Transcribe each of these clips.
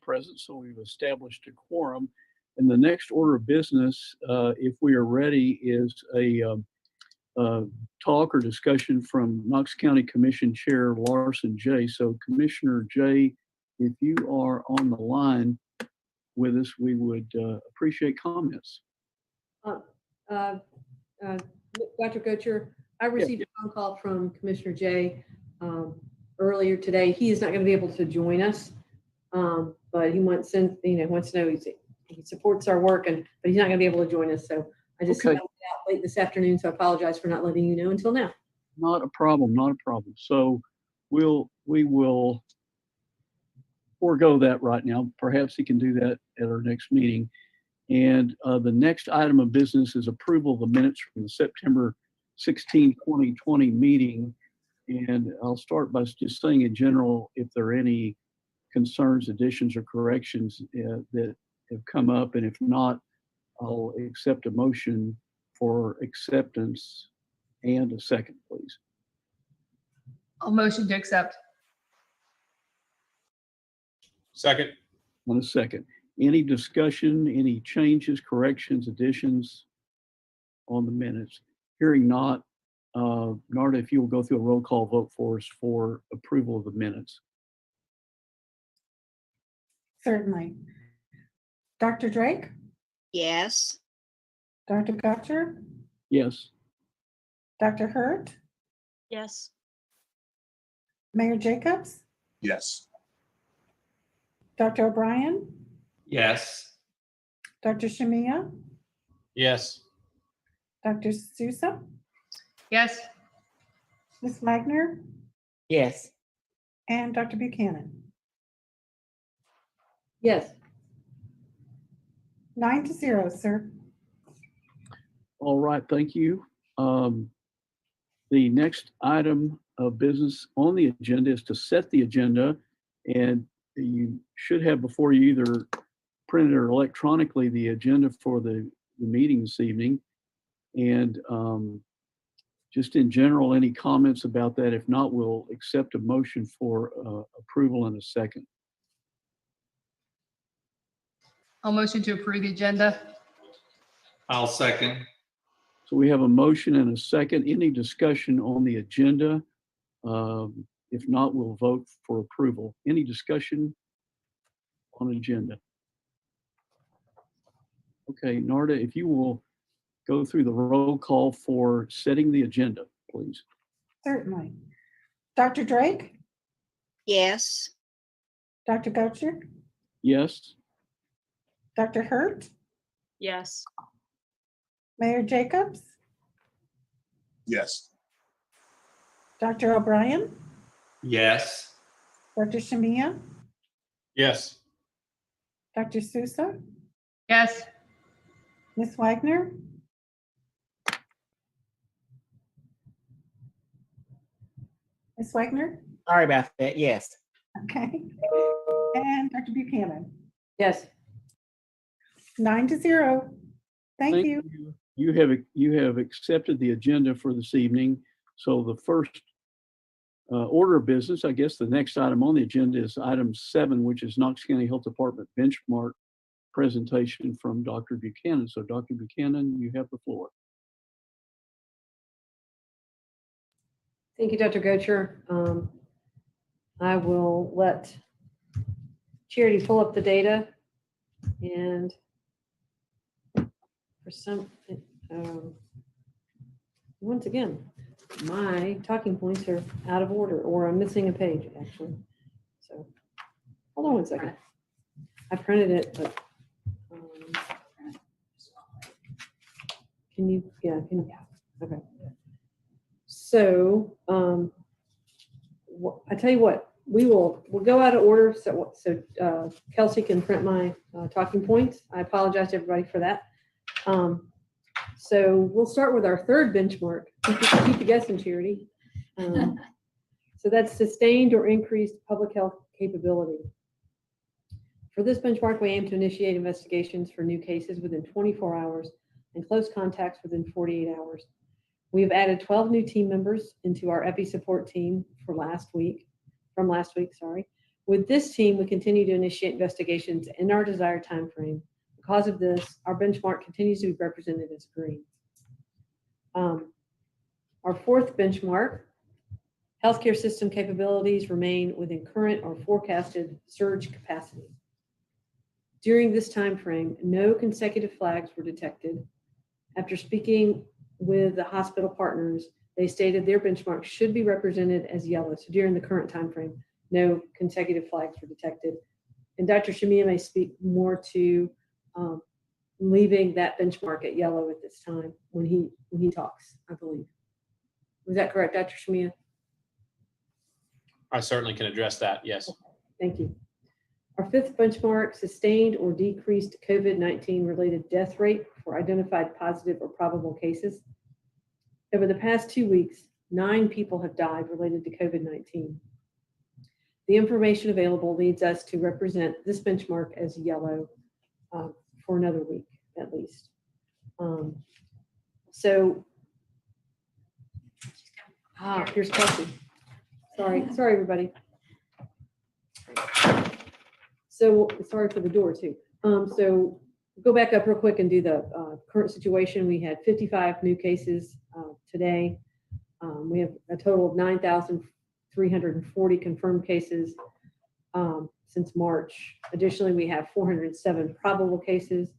present, so we've established a quorum. And the next order of business, if we are ready, is a talk or discussion from Knox County Commission Chair Larson J. So Commissioner J, if you are on the line with us, we would appreciate comments. Dr. Goetcher, I received a phone call from Commissioner J earlier today. He is not going to be able to join us, but he wants to know he supports our work, but he's not going to be able to join us. So I just found out late this afternoon, so I apologize for not letting you know until now. Not a problem, not a problem. So we will forego that right now. Perhaps he can do that at our next meeting. And the next item of business is approval of the minutes from the September 16, 2020 meeting. And I'll start by just saying in general, if there are any concerns, additions, or corrections that have come up, and if not, I'll accept a motion for acceptance and a second, please. I'll motion to accept. Second. On a second. Any discussion, any changes, corrections, additions on the minutes? Hearing not, Narda, if you will go through a roll call vote for us for approval of the minutes. Certainly. Dr. Drake? Yes. Dr. Gotcher? Yes. Dr. Hurt? Yes. Mayor Jacobs? Yes. Dr. O'Brien? Yes. Dr. Shamia? Yes. Dr. Sousa? Yes. Ms. Wagner? Yes. And Dr. Buchanan? Yes. 9-0, sir. All right, thank you. The next item of business on the agenda is to set the agenda, and you should have before you either printed or electronically the agenda for the meeting this evening. And just in general, any comments about that? If not, we'll accept a motion for approval in a second. I'll motion to approve the agenda. I'll second. So we have a motion and a second. Any discussion on the agenda? If not, we'll vote for approval. Any discussion on the agenda? Okay, Narda, if you will go through the roll call for setting the agenda, please. Certainly. Dr. Drake? Yes. Dr. Gotcher? Yes. Dr. Hurt? Yes. Mayor Jacobs? Yes. Dr. O'Brien? Yes. Dr. Shamia? Yes. Dr. Sousa? Yes. Ms. Wagner? Ms. Wagner? Sorry about that. Yes. Okay. And Dr. Buchanan? Yes. 9-0. Thank you. You have accepted the agenda for this evening. So the first order of business, I guess the next item on the agenda is item 7, which is Knox County Health Department benchmark presentation from Dr. Buchanan. So Dr. Buchanan, you have the floor. Thank you, Dr. Goetcher. I will let Charity pull up the data, and for some, once again, my talking points are out of order, or I'm missing a page actually. So hold on one second. I printed it, but can you? Yeah, okay. So I tell you what, we'll go out of order so Kelsey can print my talking points. I apologize to everybody for that. So we'll start with our third benchmark. Keep you guessing, Charity. So that's sustained or increased public health capability. For this benchmark, we aim to initiate investigations for new cases within 24 hours and close contacts within 48 hours. We have added 12 new team members into our EPI support team from last week, With this team, we continue to initiate investigations in our desired timeframe. Because of this, our benchmark continues to be represented as green. Our fourth benchmark, healthcare system capabilities remain within current or forecasted surge capacity. During this time frame, no consecutive flags were detected. After speaking with the hospital partners, they stated their benchmark should be represented as yellow. So during the current time frame, no consecutive flags were detected. And Dr. Shamia may speak more to leaving that benchmark at yellow at this time when he talks, I believe. Was that correct, Dr. Shamia? I certainly can address that. Yes. Thank you. Our fifth benchmark, sustained or decreased COVID-19 related death rate for identified positive or probable cases. Over the past 2 weeks, 9 people have died related to COVID-19. The information available leads us to represent this benchmark as yellow for another week at least. Here's Kelsey. Sorry, everybody. So sorry for the door too. So go back up real quick and do the current situation. We had 55 new cases today. We have a total of 9,340 confirmed cases since March. Additionally, we have 407 probable cases.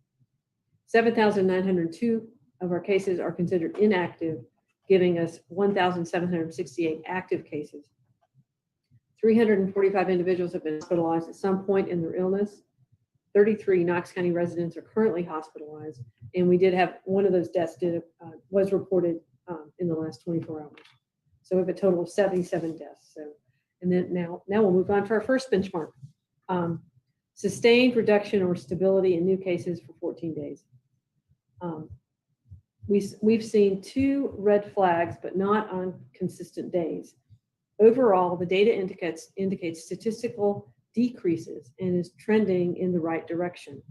7,902 of our cases are considered inactive, giving us 1,768 active cases. 345 individuals have been hospitalized at some point in their illness. 33 Knox County residents are currently hospitalized, and we did have one of those deaths was reported in the last 24 hours. So we have a total of 77 deaths. So, and then now we'll move on to our first benchmark: sustained reduction or stability in new cases for 14 days. We've seen 2 red flags, but not on consistent days. Overall, the data indicates statistical decreases and is trending in the right direction.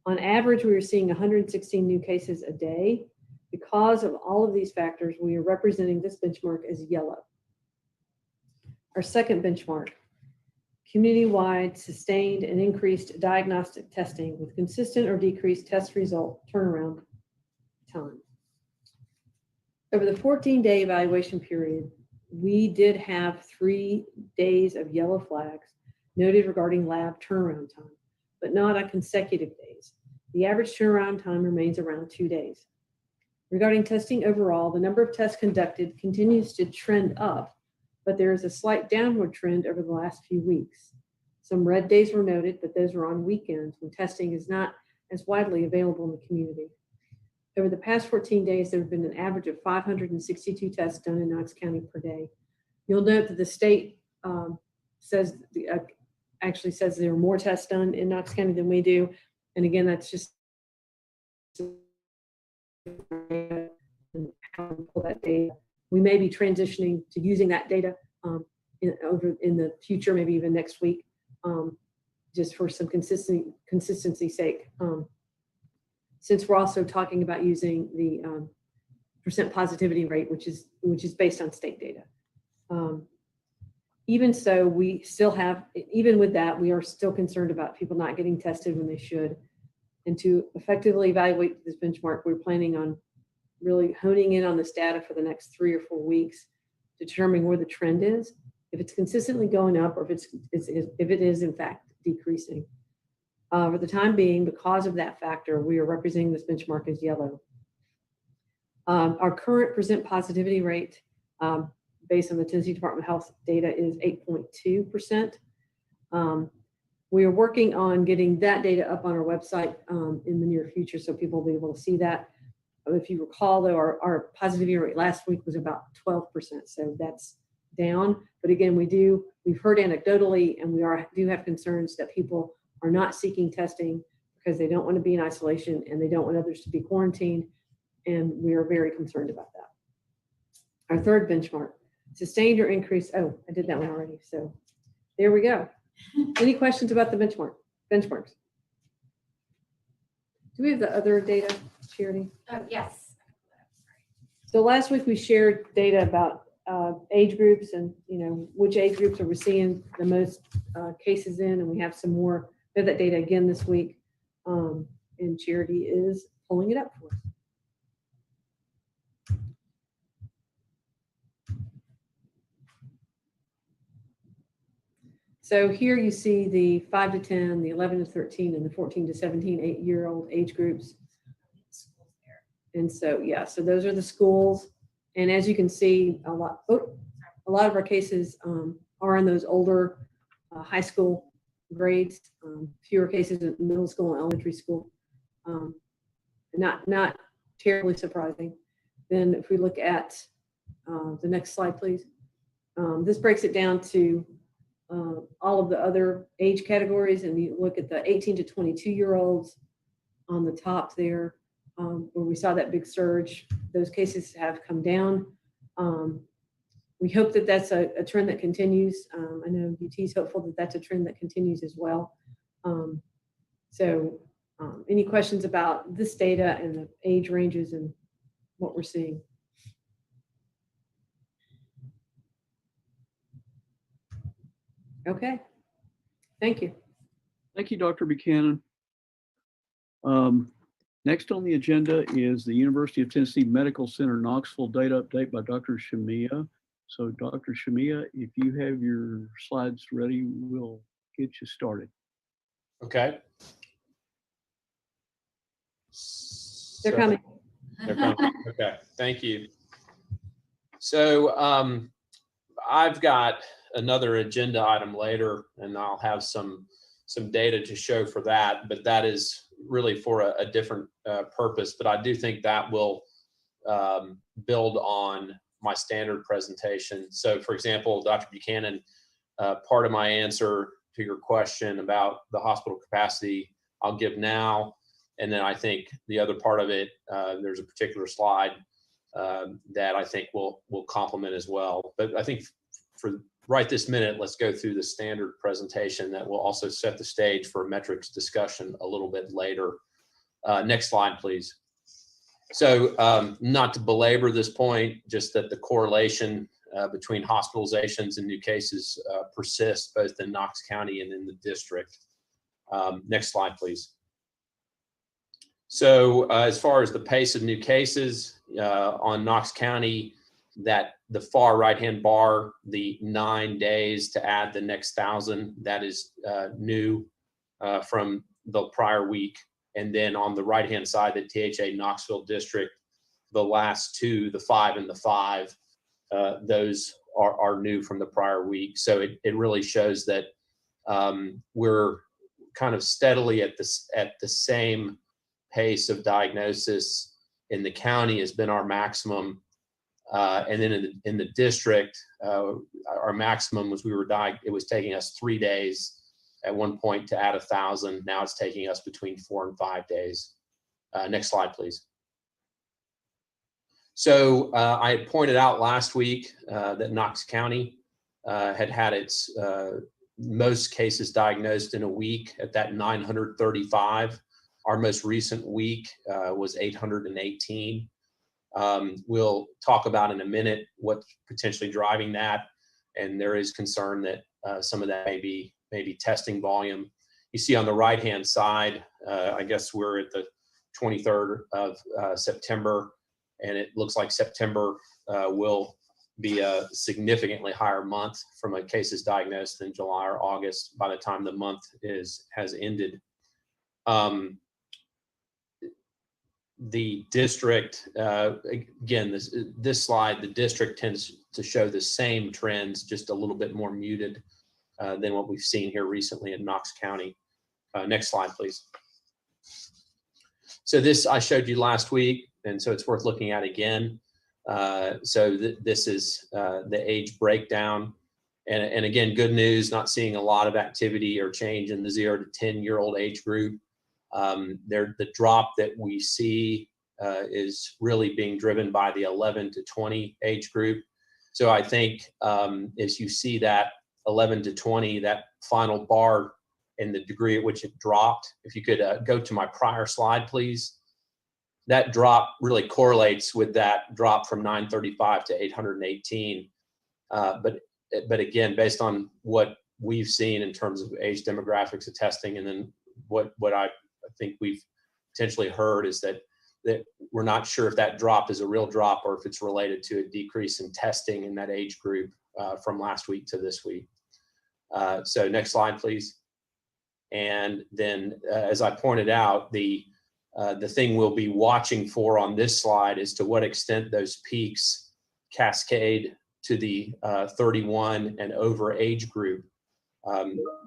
On average, we are seeing 116 new cases a day. Because of all of these factors, we are representing this benchmark as yellow. Our second benchmark, community-wide sustained and increased diagnostic testing with consistent or decreased test result turnaround time. Over the 14-day evaluation period, we did have 3 days of yellow flags noted regarding lab turnaround time, but not on consecutive days. The average turnaround time remains around 2 days. Regarding testing overall, the number of tests conducted continues to trend up, but there is a slight downward trend over the last few weeks. Some red days were noted, but those are on weekends when testing is not as widely available in the community. Over the past 14 days, there have been an average of 562 tests done in Knox County per day. You'll note that the state actually says there are more tests done in Knox County than we do. And again, that's just how we pull that data. We may be transitioning to using that data in the future, maybe even next week, just for some consistency sake. Since we're also talking about using the percent positivity rate, which is based on state data. Even so, we still have, even with that, we are still concerned about people not getting tested when they should. And to effectively evaluate this benchmark, we're planning on really honing in on this data for the next 3 or 4 weeks, determining where the trend is, if it's consistently going up, or if it is in fact decreasing. For the time being, because of that factor, we are representing this benchmark as yellow. Our current percent positivity rate, based on the Tennessee Department of Health data, is 8.2%. We are working on getting that data up on our website in the near future, so people will be able to see that. If you recall, though, our positivity rate last week was about 12%, so that's down. But again, we've heard anecdotally, and we do have concerns that people are not seeking testing because they don't want to be in isolation and they don't want others to be quarantined, and we are very concerned about that. Our third benchmark, sustained or increased. Oh, I did that one already. So there we go. Any questions about the benchmarks? Do we have the other data, Charity? Yes. So last week we shared data about age groups and, which age groups are we seeing the most cases in, and we have some more. We have that data again this week, and Charity is pulling it up for us. So here you see the 5 to 10, the 11 to 13, and the 14 to 17 8-year-old age groups. And so, yeah, so those are the schools. And as you can see, a lot of our cases are in those older high school grades, fewer cases in middle school and elementary school. Not terribly surprising. Then if we look at the next slide, please. This breaks it down to all of the other age categories, and you look at the 18 to 22-year-olds on the top there, where we saw that big surge. Those cases have come down. We hope that that's a trend that continues. I know UT is hopeful that that's a trend that continues as well. Any questions about this data and the age ranges and what we're seeing? Okay, thank you. Thank you, Dr. Buchanan. Next on the agenda is the University of Tennessee Medical Center Knoxville data update by Dr. Shamia. So Dr. Shamia, if you have your slides ready, we'll get you started. Okay. They're coming. They're coming. Okay, thank you. So I've got another agenda item later, and I'll have some data to show for that, but that is really for a different purpose. But I do think that will build on my standard presentation. So for example, Dr. Buchanan, part of my answer to your question about the hospital capacity, I'll give now. And then I think the other part of it, there's a particular slide that I think will complement as well. But I think for right this minute, let's go through the standard presentation that will also set the stage for a metrics discussion a little bit later. Next slide, please. So not to belabor this point, just that the correlation between hospitalizations and new cases persists both in Knox County and in the district. Next slide, please. So as far as the pace of new cases on Knox County, that the far right-hand bar, the 9 days to add the next 1,000, that is new from the prior week. And then on the right-hand side, the THA Knoxville district, the last two, the 5 and the 5, those are new from the prior week. So it really shows that we're kind of steadily at the same pace of diagnosis in the county has been our maximum. And then in the district, our maximum was it was taking us 3 days at one point to add 1,000. Now it's taking us between 4 and 5 days. Next slide, please. So I had pointed out last week that Knox County had its most cases diagnosed in a week at that 935. Our most recent week was 818. We'll talk about in a minute what's potentially driving that, and there is concern that some of that may be testing volume. You see on the right-hand side, I guess we're at the 23rd of September, and it looks like September will be a significantly higher month from a cases diagnosed than July or August by the time the month has ended. The district, again, this slide, the district tends to show the same trends, just a little bit more muted than what we've seen here recently in Knox County. Next slide, please. So this I showed you last week, and so it's worth looking at again. This is the age breakdown. And again, good news, not seeing a lot of activity or change in the 0 to 10-year-old age group. The drop that we see is really being driven by the 11 to 20 age group. So I think as you see that 11 to 20, that final bar and the degree at which it dropped, if you could go to my prior slide, please. That drop really correlates with that drop from 935 to 818. But again, based on what we've seen in terms of age demographics of testing, and then what I think we've potentially heard is that we're not sure if that drop is a real drop or if it's related to a decrease in testing in that age group from last week to this week. So next slide, please. And then, as I pointed out, the thing we'll be watching for on this slide is to what extent those peaks cascade to the 31 and over age group.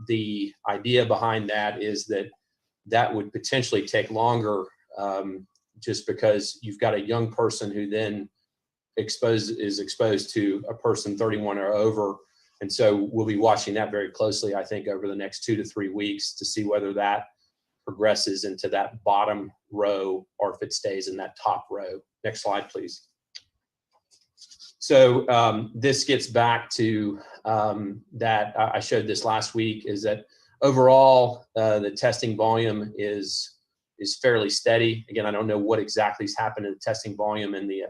The idea behind that is that would potentially take longer, just because you've got a young person who then is exposed to a person 31 or over. And so we'll be watching that very closely, I think, over the next 2 to 3 weeks to see whether that progresses into that bottom row or if it stays in that top row. Next slide, please. So this gets back to that I showed this last week, is that overall the testing volume is fairly steady. Again, I don't know what exactly has happened in the testing volume in the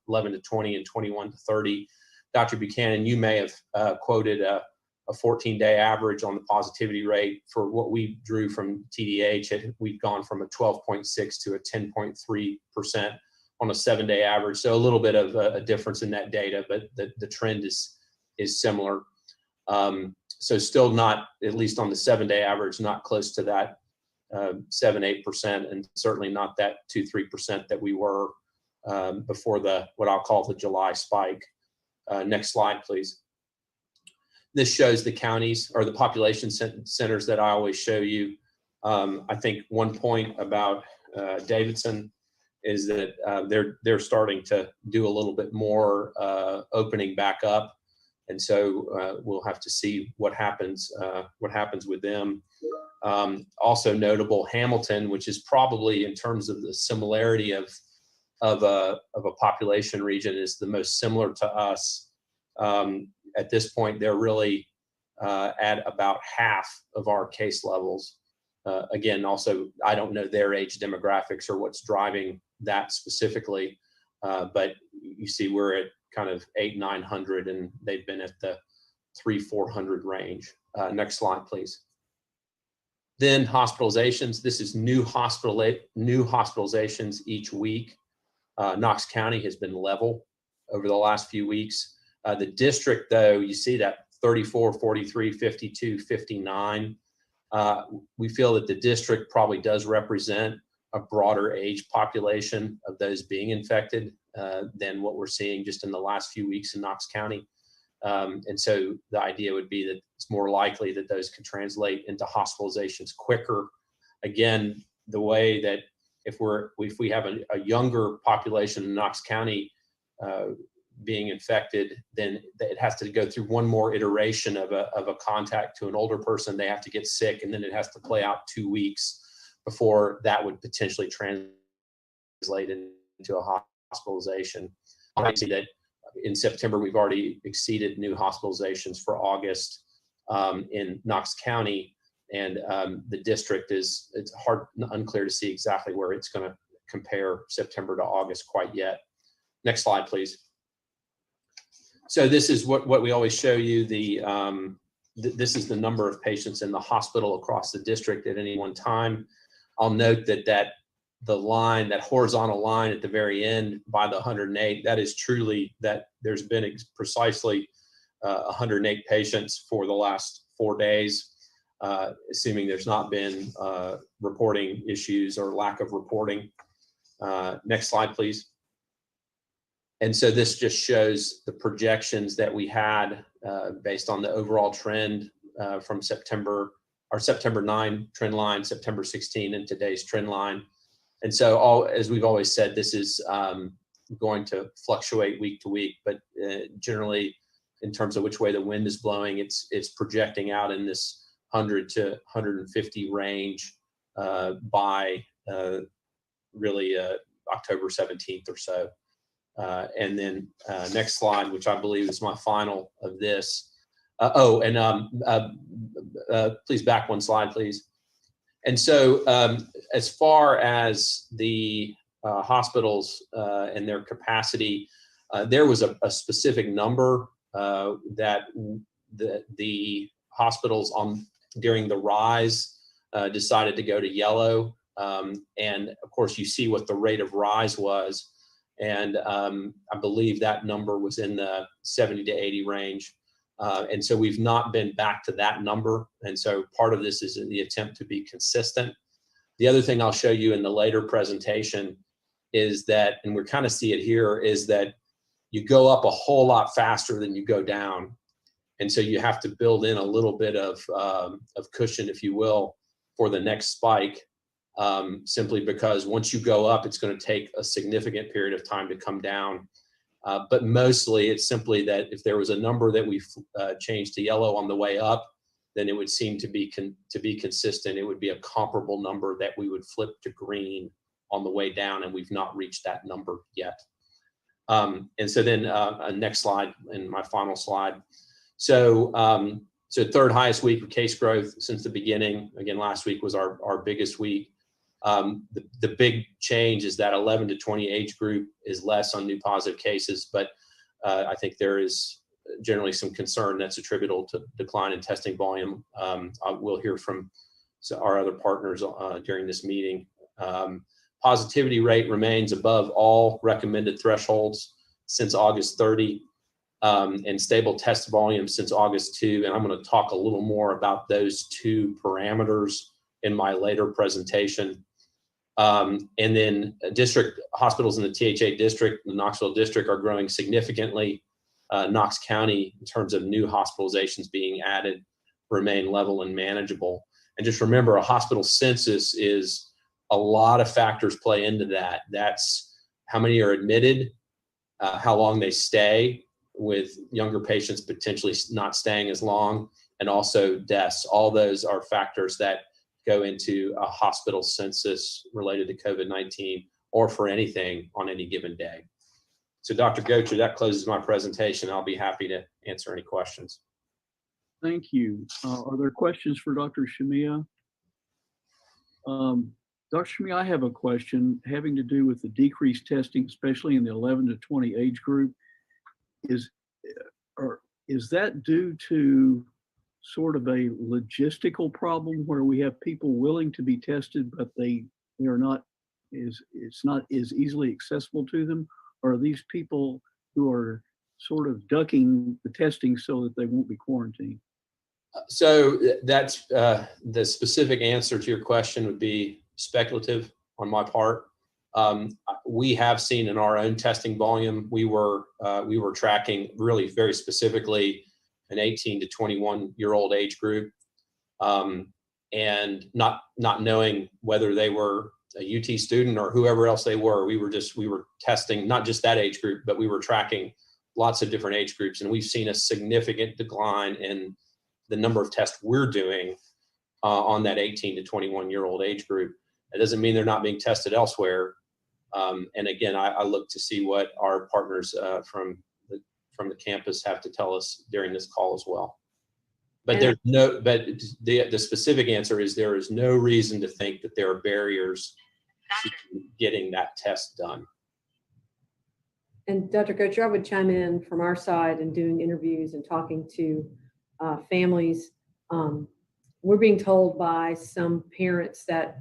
11 to 20 and 21 to 30. Dr. Buchanan, you may have quoted a 14-day average on the positivity rate. For what we drew from TDH, we've gone from a 12.6 to a 10.3% on a 7-day average. So a little bit of a difference in that data, but the trend is similar. So still not, at least on the 7-day average, not close to that 7-8%, and certainly not that 2-3% that we were before what I'll call the July spike. Next slide, please. This shows the counties or the population centers that I always show you. I think one point about Davidson is that they're starting to do a little bit more opening back up, and so we'll have to see what happens with them. Also notable, Hamilton, which is probably, in terms of the similarity of a population region, is the most similar to us. At this point, they're really at about half of our case levels. Again, also, I don't know their age demographics or what's driving that specifically, but you see we're at kind of 800-900, and they've been at the 300-400 range. Next slide, please. Then hospitalizations. This is new hospitalizations each week. Knox County has been level over the last few weeks. The district, though, you see that 34, 43, 52, 59. We feel that the district probably does represent a broader age population of those being infected than what we're seeing just in the last few weeks in Knox County. And so the idea would be that it's more likely that those can translate into hospitalizations quicker. Again, the way that if we have a younger population in Knox County being infected, then it has to go through one more iteration of a contact to an older person. They have to get sick, and then it has to play out 2 weeks before that would potentially translate into a hospitalization. I see that in September, we've already exceeded new hospitalizations for August in Knox County, and the district it's unclear to see exactly where it's going to compare September to August quite yet. Next slide, please. So this is what we always show you. This is the number of patients in the hospital across the district at any one time. I'll note that the line, that horizontal line at the very end by the 108, that is truly that there's been precisely 108 patients for the last 4 days, assuming there's not been reporting issues or lack of reporting. Next slide, please. And so this just shows the projections that we had based on the overall trend from September, our September 9 trend line, September 16, and today's trend line. And so, as we've always said, this is going to fluctuate week to week, but generally, in terms of which way the wind is blowing, it's projecting out in this 100 to 150 range by really October 17th or so. And then next slide, which I believe is my final of this. Please back one slide, please. And so as far as the hospitals and their capacity, there was a specific number that the hospitals during the rise decided to go to yellow. And of course, you see what the rate of rise was. And I believe that number was in the 70 to 80 range. And so we've not been back to that number. And so part of this is in the attempt to be consistent. The other thing I'll show you in the later presentation is that, and we kind of see it here, is that you go up a whole lot faster than you go down. And so you have to build in a little bit of cushion, if you will, for the next spike, simply because once you go up, it's going to take a significant period of time to come down. But mostly it's simply that if there was a number that we changed to yellow on the way up, then it would seem to be consistent. It would be a comparable number that we would flip to green on the way down, and we've not reached that number yet. And so then next slide, and my final slide. So third highest week of case growth since the beginning. Again, last week was our biggest week. The big change is that 11 to 20 age group is less on new positive cases, but I think there is generally some concern that's attributable to decline in testing volume. We'll hear from our other partners during this meeting. Positivity rate remains above all recommended thresholds since August 30, and stable test volume since August 2. And I'm going to talk a little more about those two parameters in my later presentation. And then district hospitals in the THA district, the Knoxville district, are growing significantly. Knox County, in terms of new hospitalizations being added, remain level and manageable. And just remember, a hospital census is a lot of factors play into that. That's how many are admitted, how long they stay, with younger patients potentially not staying as long, and also deaths. All those are factors that go into a hospital census related to COVID-19 or for anything on any given day. So Dr. Gocher, that closes my presentation. I'll be happy to answer any questions. Thank you. Are there questions for Dr. Shamiya? Dr. Shamiya, I have a question having to do with the decreased testing, especially in the 11 to 20 age group. Is that due to sort of a logistical problem where we have people willing to be tested, but they are not, it's not as easily accessible to them? Or are these people who are sort of ducking the testing so that they won't be quarantined? So that's the specific answer to your question would be speculative on my part. We have seen in our own testing volume, we were tracking really very specifically an 18 to 21-year-old age group, and not knowing whether they were a UT student or whoever else they were. We were testing not just that age group, but we were tracking lots of different age groups, and we've seen a significant decline in the number of tests we're doing on that 18 to 21-year-old age group. That doesn't mean they're not being tested elsewhere. And again, I look to see what our partners from the campus have to tell us during this call as well. But the specific answer is there is no reason to think that there are barriers to getting that test done. And Dr. Gocher, I would chime in from our side and doing interviews and talking to families. We're being told by some parents that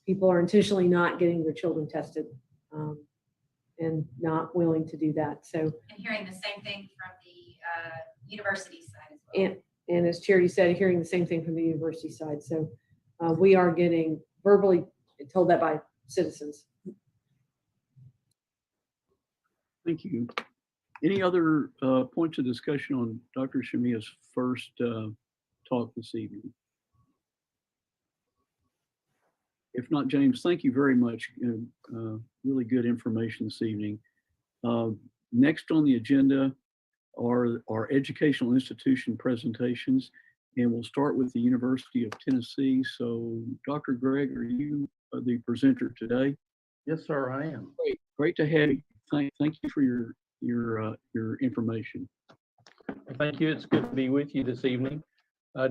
people are intentionally not getting their children tested and not willing to do that. So, and hearing the same thing from the university side as well. And as Charity said, hearing the same thing from the university side. So we are getting verbally told that by citizens. Thank you. Any other points of discussion on Dr. Shamiya's first talk this evening? If not, James, thank you very much. Really good information this evening. Next on the agenda are our educational institution presentations, and we'll start with the University of Tennessee. So, Dr. Gregg, are you the presenter today? Yes, sir, I am. Great to have you. Thank you for your information. Thank you. It's good to be with you this evening.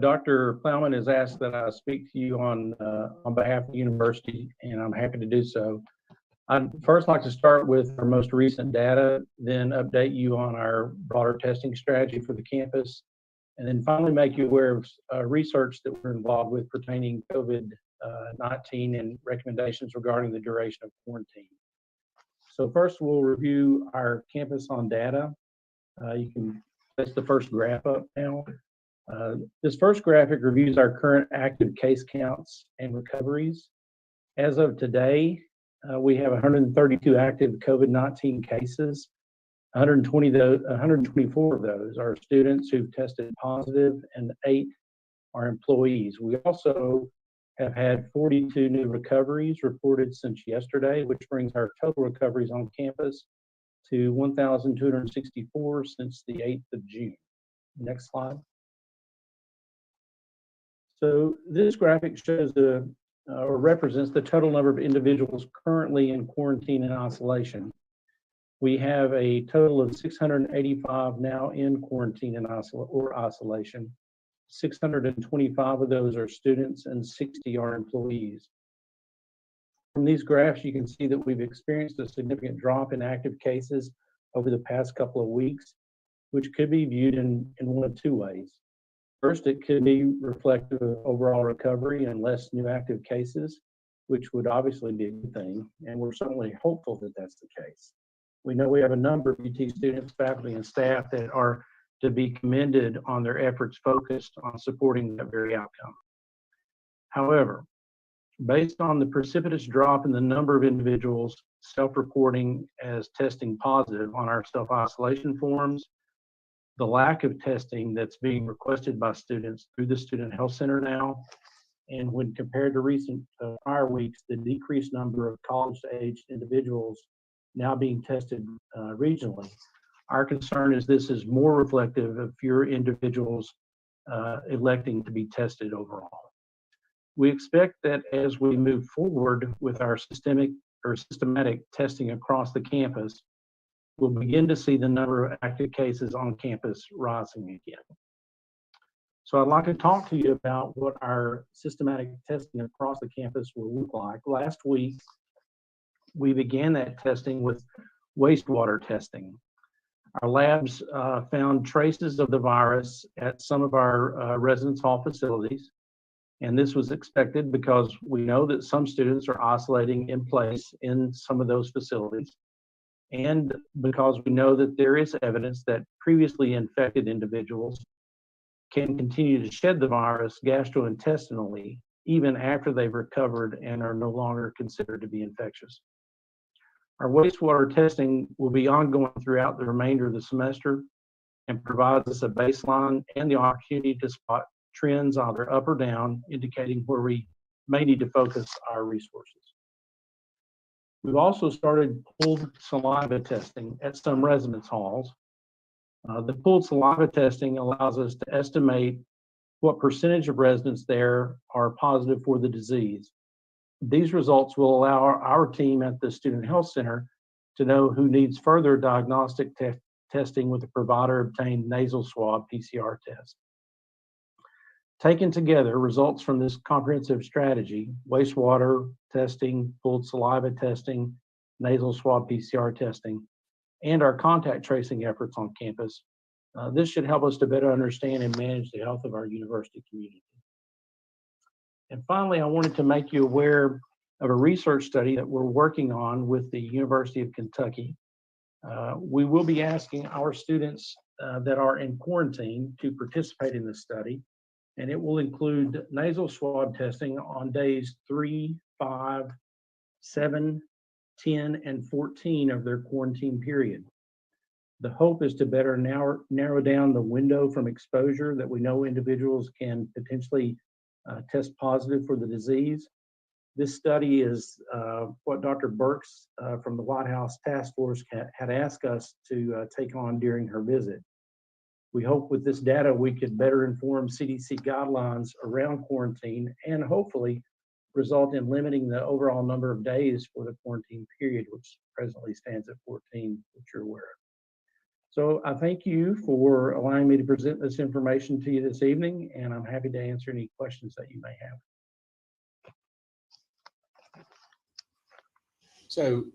Dr. Plowman has asked that I speak to you on behalf of the university, and I'm happy to do so. I'd first like to start with our most recent data, then update you on our broader testing strategy for the campus, and then finally make you aware of research that we're involved with pertaining COVID-19 and recommendations regarding the duration of quarantine. So first, we'll review our campus on data. You can place the first graph up now. This first graphic reviews our current active case counts and recoveries. As of today, we have 132 active COVID-19 cases. 124 of those are students who've tested positive, and 8 are employees. We also have had 42 new recoveries reported since yesterday, which brings our total recoveries on campus to 1,264 since the 8th of June. Next slide. So this graphic shows or represents the total number of individuals currently in quarantine and isolation. We have a total of 685 now in quarantine and isolation. 625 of those are students and 60 are employees. From these graphs, you can see that we've experienced a significant drop in active cases over the past couple of weeks, which could be viewed in one of two ways. First, it could be reflective of overall recovery and less new active cases, which would obviously be a good thing, and we're certainly hopeful that that's the case. We know we have a number of UT students, faculty, and staff that are to be commended on their efforts focused on supporting that very outcome. However, based on the precipitous drop in the number of individuals self-reporting as testing positive on our self-isolation forms, the lack of testing that's being requested by students through the Student Health Center now, and when compared to recent prior weeks, the decreased number of college-aged individuals now being tested regionally, our concern is this is more reflective of fewer individuals electing to be tested overall. We expect that as we move forward with our systematic testing across the campus, we'll begin to see the number of active cases on campus rising again. So I'd like to talk to you about what our systematic testing across the campus will look like. Last week, we began that testing with wastewater testing. Our labs found traces of the virus at some of our residence hall facilities, and this was expected because we know that some students are isolating in place in some of those facilities, and because we know that there is evidence that previously infected individuals can continue to shed the virus gastrointestinally even after they've recovered and are no longer considered to be infectious. Our wastewater testing will be ongoing throughout the remainder of the semester and provides us a baseline and the opportunity to spot trends either up or down, indicating where we may need to focus our resources. We've also started pooled saliva testing at some residence halls. The pooled saliva testing allows us to estimate what percentage of residents there are positive for the disease. These results will allow our team at the Student Health Center to know who needs further diagnostic testing with a provider-obtained nasal swab PCR test. Taken together, results from this comprehensive strategy, wastewater testing, pooled saliva testing, nasal swab PCR testing, and our contact tracing efforts on campus, this should help us to better understand and manage the health of our university community. And finally, I wanted to make you aware of a research study that we're working on with the University of Kentucky. We will be asking our students that are in quarantine to participate in this study, and it will include nasal swab testing on days 3, 5, 7, 10, and 14 of their quarantine period. The hope is to better narrow down the window from exposure that we know individuals can potentially test positive for the disease. This study is what Dr. Burks from the White House Task Force had asked us to take on during her visit. We hope with this data we could better inform CDC guidelines around quarantine and hopefully result in limiting the overall number of days for the quarantine period, which presently stands at 14, which you're aware of. So I thank you for allowing me to present this information to you this evening, and I'm happy to answer any questions that you may have. So,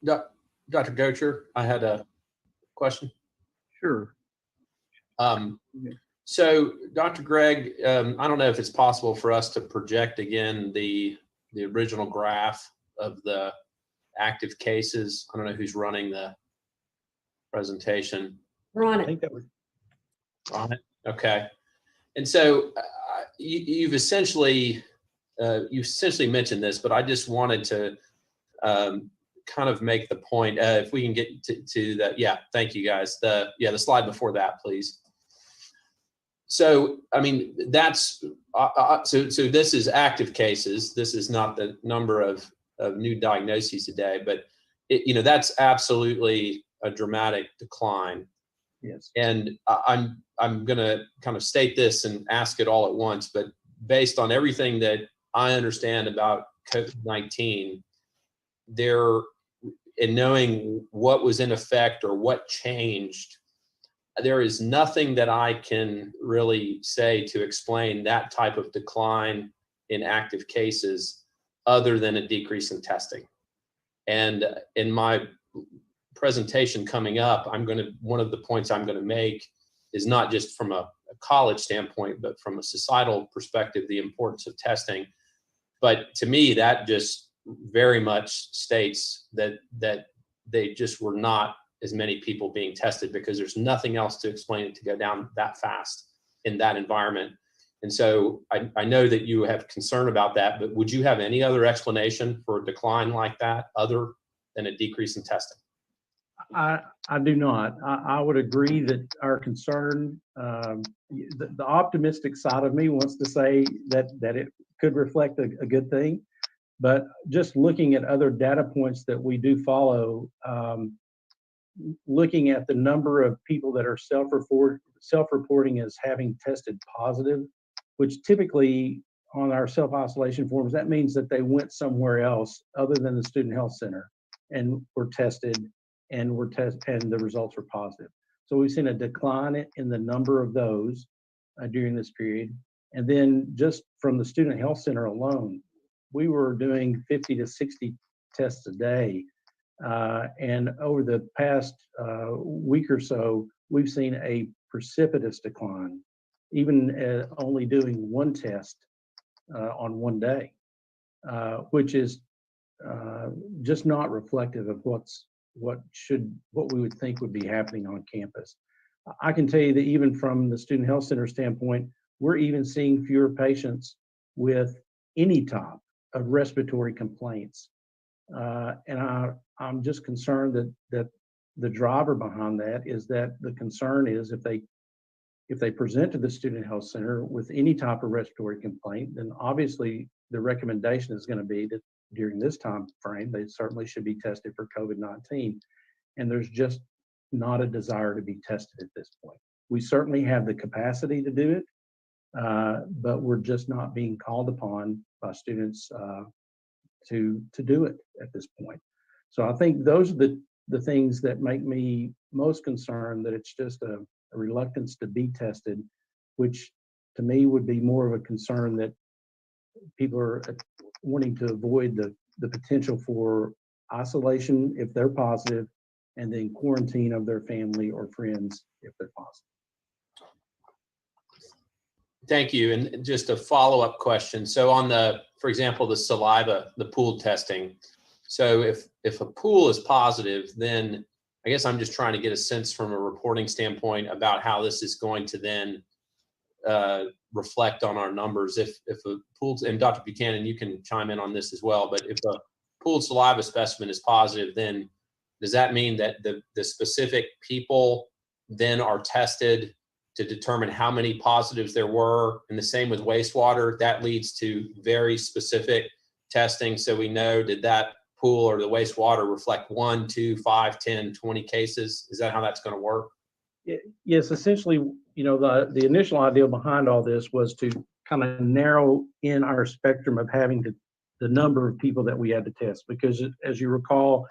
Dr. Gocher, I had a question. Sure. So, Dr. Gregg, I don't know if it's possible for us to project again the original graph of the active cases. I don't know who's running the presentation. We're on I it. think that was, On it. Okay. And so you've essentially mentioned this, but I just wanted to kind of make the point. If we can get to that, yeah. Thank you, guys. The slide before that, please. So, I mean, that's so this is active cases. This is not the number of new diagnoses a day, but that's absolutely a dramatic decline. yes. And I'm going to kind of state this and ask it all at once, but based on everything that I understand about COVID-19, in knowing what was in effect or what changed, there is nothing that I can really say to explain that type of decline in active cases other than a decrease in testing. And in my presentation coming up, one of the points I'm going to make is not just from a college standpoint, but from a societal perspective, the importance of testing. But to me, that just very much states that they just were not as many people being tested, because there's nothing else to explain it to go down that fast in that environment. And so I know that you have concern about that, but would you have any other explanation for a decline like that other than a decrease in testing? I do not. I would agree that our concern, the optimistic side of me wants to say that it could reflect a good thing, but just looking at other data points that we do follow, looking at the number of people that are self-reporting as having tested positive, which typically on our self-isolation forms, that means that they went somewhere else other than the student health center and were tested and the results were positive. So we've seen a decline in the number of those during this period. And then just from the student health center alone, we were doing 50 to 60 tests a day. And over the past week or so, we've seen a precipitous decline, even only doing one test on one day, which is just not reflective of what we would think would be happening on campus. I can tell you that even from the student health center standpoint, we're even seeing fewer patients with any type of respiratory complaints. And I'm just concerned that the driver behind that is that the concern is if they present to the student health center with any type of respiratory complaint, then obviously the recommendation is going to be that during this time frame, they certainly should be tested for COVID-19. And there's just not a desire to be tested at this point. We certainly have the capacity to do it, but we're just not being called upon by students to do it at this point. So I think those are the things that make me most concerned, that it's just a reluctance to be tested, which to me would be more of a concern that people are wanting to avoid the potential for isolation if they're positive, and then quarantine of their family or friends if they're positive. Thank you. And just a follow-up question. So on for example, the saliva, the pooled testing. So if a pool is positive, then I guess I'm just trying to get a sense from a reporting standpoint about how this is going to then reflect on our numbers. If a pooled, and Dr. Buchanan, you can chime in on this as well, but if a pooled saliva specimen is positive, then does that mean that the specific people then are tested to determine how many positives there were? And the same with wastewater, that leads to very specific testing. So we know, did that pool or the wastewater reflect 1, 2, 5, 10, 20 cases? Is that how that's going to work? Yes, essentially, the initial idea behind all this was to kind of narrow in our spectrum of having the number of people that we had to test, because as you recall,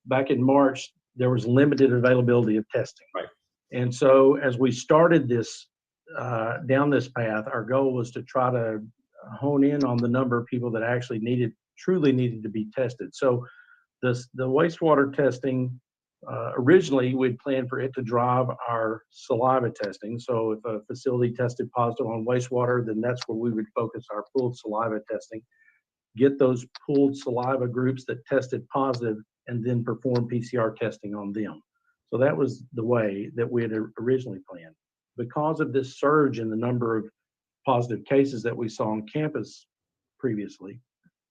back in March, there was limited availability of testing. Right. And so as we started this down this path, our goal was to try to hone in on the number of people that actually truly needed to be tested. So The wastewater testing, originally we'd planned for it to drive our saliva testing. So if a facility tested positive on wastewater, then that's where we would focus our pooled saliva testing, get those pooled saliva groups that tested positive, and then perform PCR testing on them. So that was the way that we had originally planned. Because of this surge in the number of positive cases that we saw on campus previously,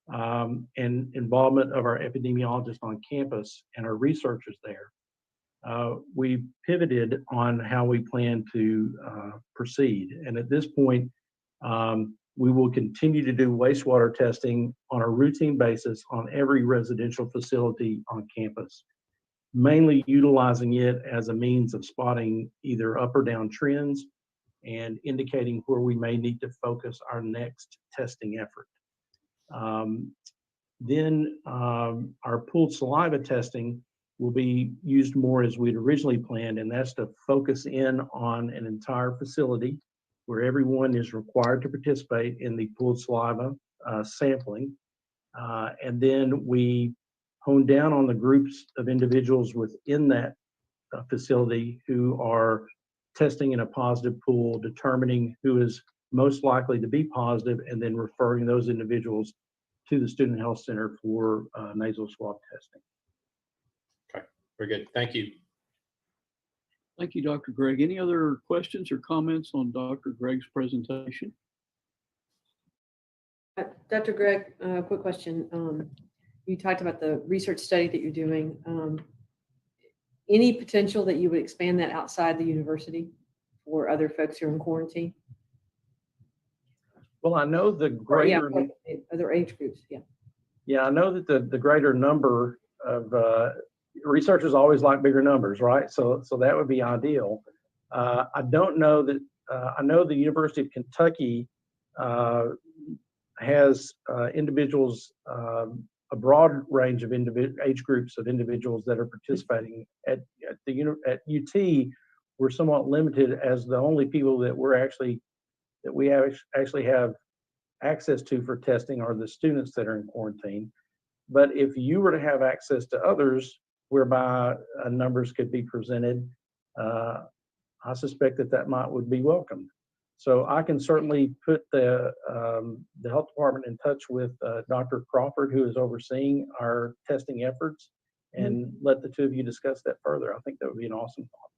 and involvement of our epidemiologists on campus and our researchers there, we pivoted on how we plan to proceed. And at this point, we will continue to do wastewater testing on a routine basis on every residential facility on campus, mainly utilizing it as a means of spotting either up or down trends and indicating where we may need to focus our next testing effort. Then our pooled saliva testing will be used more as we'd originally planned, and that's to focus in on an entire facility where everyone is required to participate in the pooled saliva sampling. And then we hone down on the groups of individuals within that facility who are testing in a positive pool, determining who is most likely to be positive, and then referring those individuals to the Student Health Center for nasal swab testing. Okay, very good. Thank you. Thank you, Dr. Gregg. Any other questions or comments on Dr. Gregg's presentation? Dr. Gregg, quick question. You talked about the research study that you're doing. Any potential that you would expand that outside the university for other folks who are in quarantine? Well, I know the greater, Other age groups, yeah, I know that the greater number of researchers always like bigger numbers, right? So that would be ideal. I don't know that, I know the University of Kentucky has individuals, a broad range of age groups of individuals that are participating. At UT, we're somewhat limited as the only people that we actually have access to for testing are the students that are in quarantine. But if you were to have access to others whereby numbers could be presented, I suspect that would be welcomed. So I can certainly put the health department in touch with Dr. Crawford, who is overseeing our testing efforts, and let the two of you discuss that further. I think that would be an awesome thought.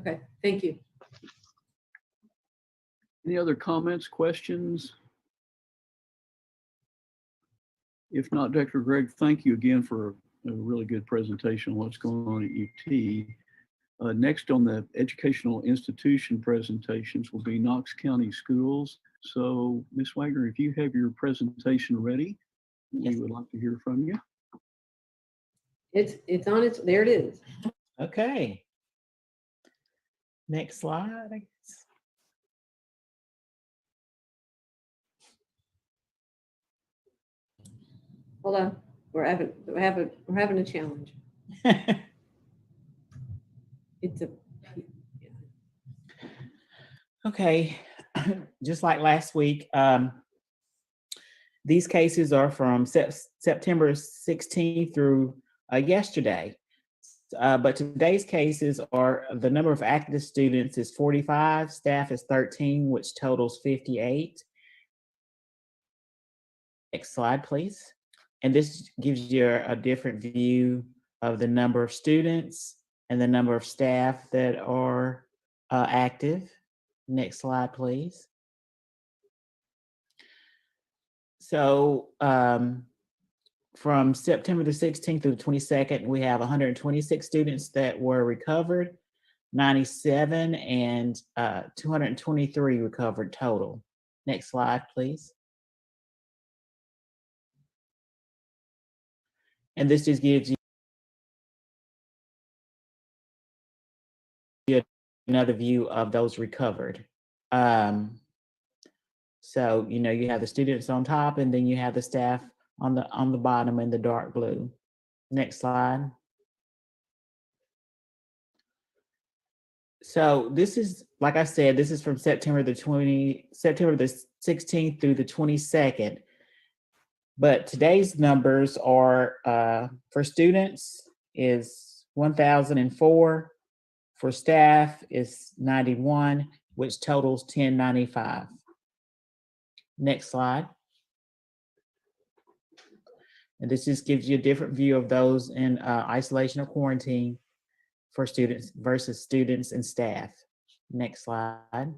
Okay, thank you. Any other comments, questions? If not, Dr. Gregg, thank you again for a really good presentation on what's going on at UT. Next on the educational institution presentations will be Knox County Schools. So, Ms. Wagner, if you have your presentation ready, Yes. we would like to hear from you. It's on its, there it is. Okay. Next slide, I guess. Hold on, we're having a challenge. It's a, Okay, just like last week, these cases are from September 16th through yesterday. But today's cases are, the number of active students is 45, staff is 13, which totals 58. Next slide, please. And this gives you a different view of the number of students and the number of staff that are active. Next slide, please. So from September the 16th through the 22nd, we have 126 students that were recovered, 97 and 223 recovered total. Next slide, please. And this just gives you another view of those recovered. So, you know, you have the students on top and then you have the staff on the bottom in the dark blue. Next slide. So this is, like I said, this is from September the 16th through the 22nd. But today's numbers are for students is 1,004. For staff is 91, which totals 1095. Next slide. And this just gives you a different view of those in isolation or quarantine for students versus students and staff. Next slide.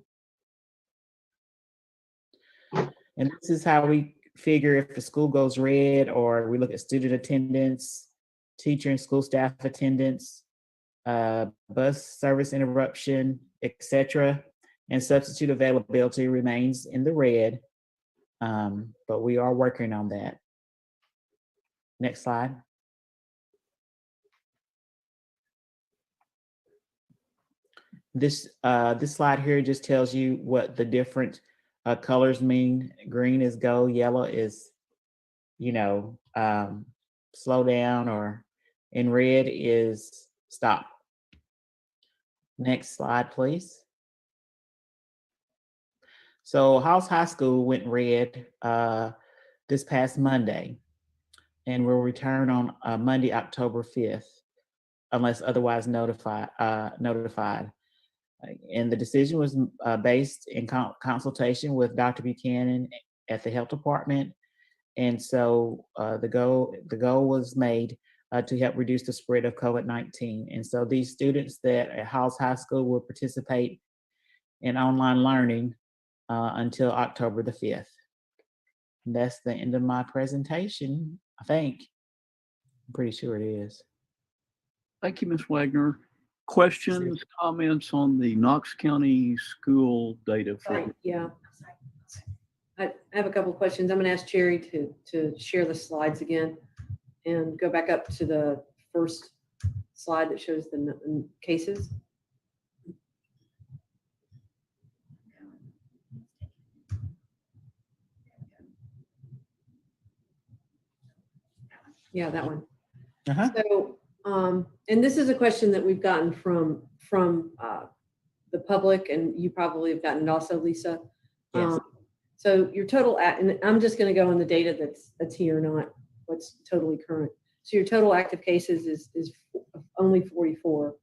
And this is how we figure if the school goes red, or we look at student attendance, teacher and school staff attendance, bus service interruption, etc. And substitute availability remains in the red, but we are working on that. Next slide. This slide here just tells you what the different colors mean. Green is go, yellow is, slow down, or in red is stop. Next slide, please. So House High School went red this past Monday, and will return on Monday, October 5th, unless otherwise notified. And the decision was based in consultation with Dr. Buchanan at the health department. And so the goal was made to help reduce the spread of COVID-19. And so these students that at House High School will participate in online learning until October the 5th. And that's the end of my presentation, I think. I'm pretty sure it is. Thank you, Ms. Wagner. Questions, comments on the Knox County school data? Right, yeah. I have a couple of questions. I'm going to ask Cherry to share the slides again and go back up to the first slide that shows the cases. Yeah, that one. So, and this is a question that we've gotten from the public, and you probably have gotten it also, Lisa. Yes. So your total, and I'm just going to go on the data that's here, not what's totally current. So your total active cases is only 44.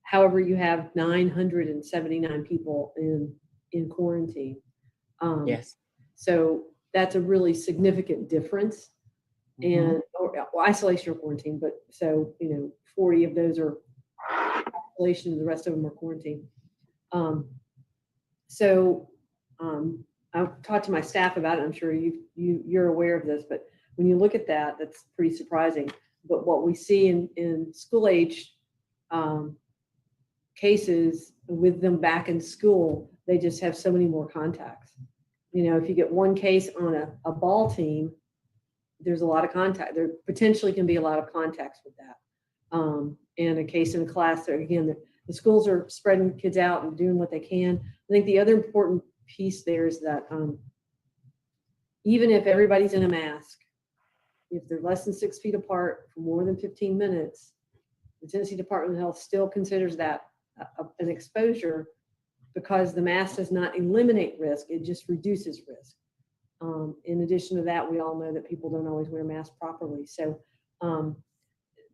However, you have 979 people in quarantine. Yes. So that's a really significant difference. And or isolation or quarantine, but so 40 of those are isolation, the rest of them are quarantine. I've talked to my staff about it. I'm sure you're aware of this, but when you look at that, that's pretty surprising. But what we see in school age cases with them back in school, they just have so many more contacts. If you get one case on a ball team, there's a lot of contact. There potentially can be a lot of contacts with that. And a case in a class, there again, the schools are spreading kids out and doing what they can. I think the other important piece there is that even if everybody's in a mask, if they're less than 6 feet apart for more than 15 minutes, the Tennessee Department of Health still considers that an exposure, because the mask does not eliminate risk, it just reduces risk. In addition to that, we all know that people don't always wear masks properly. So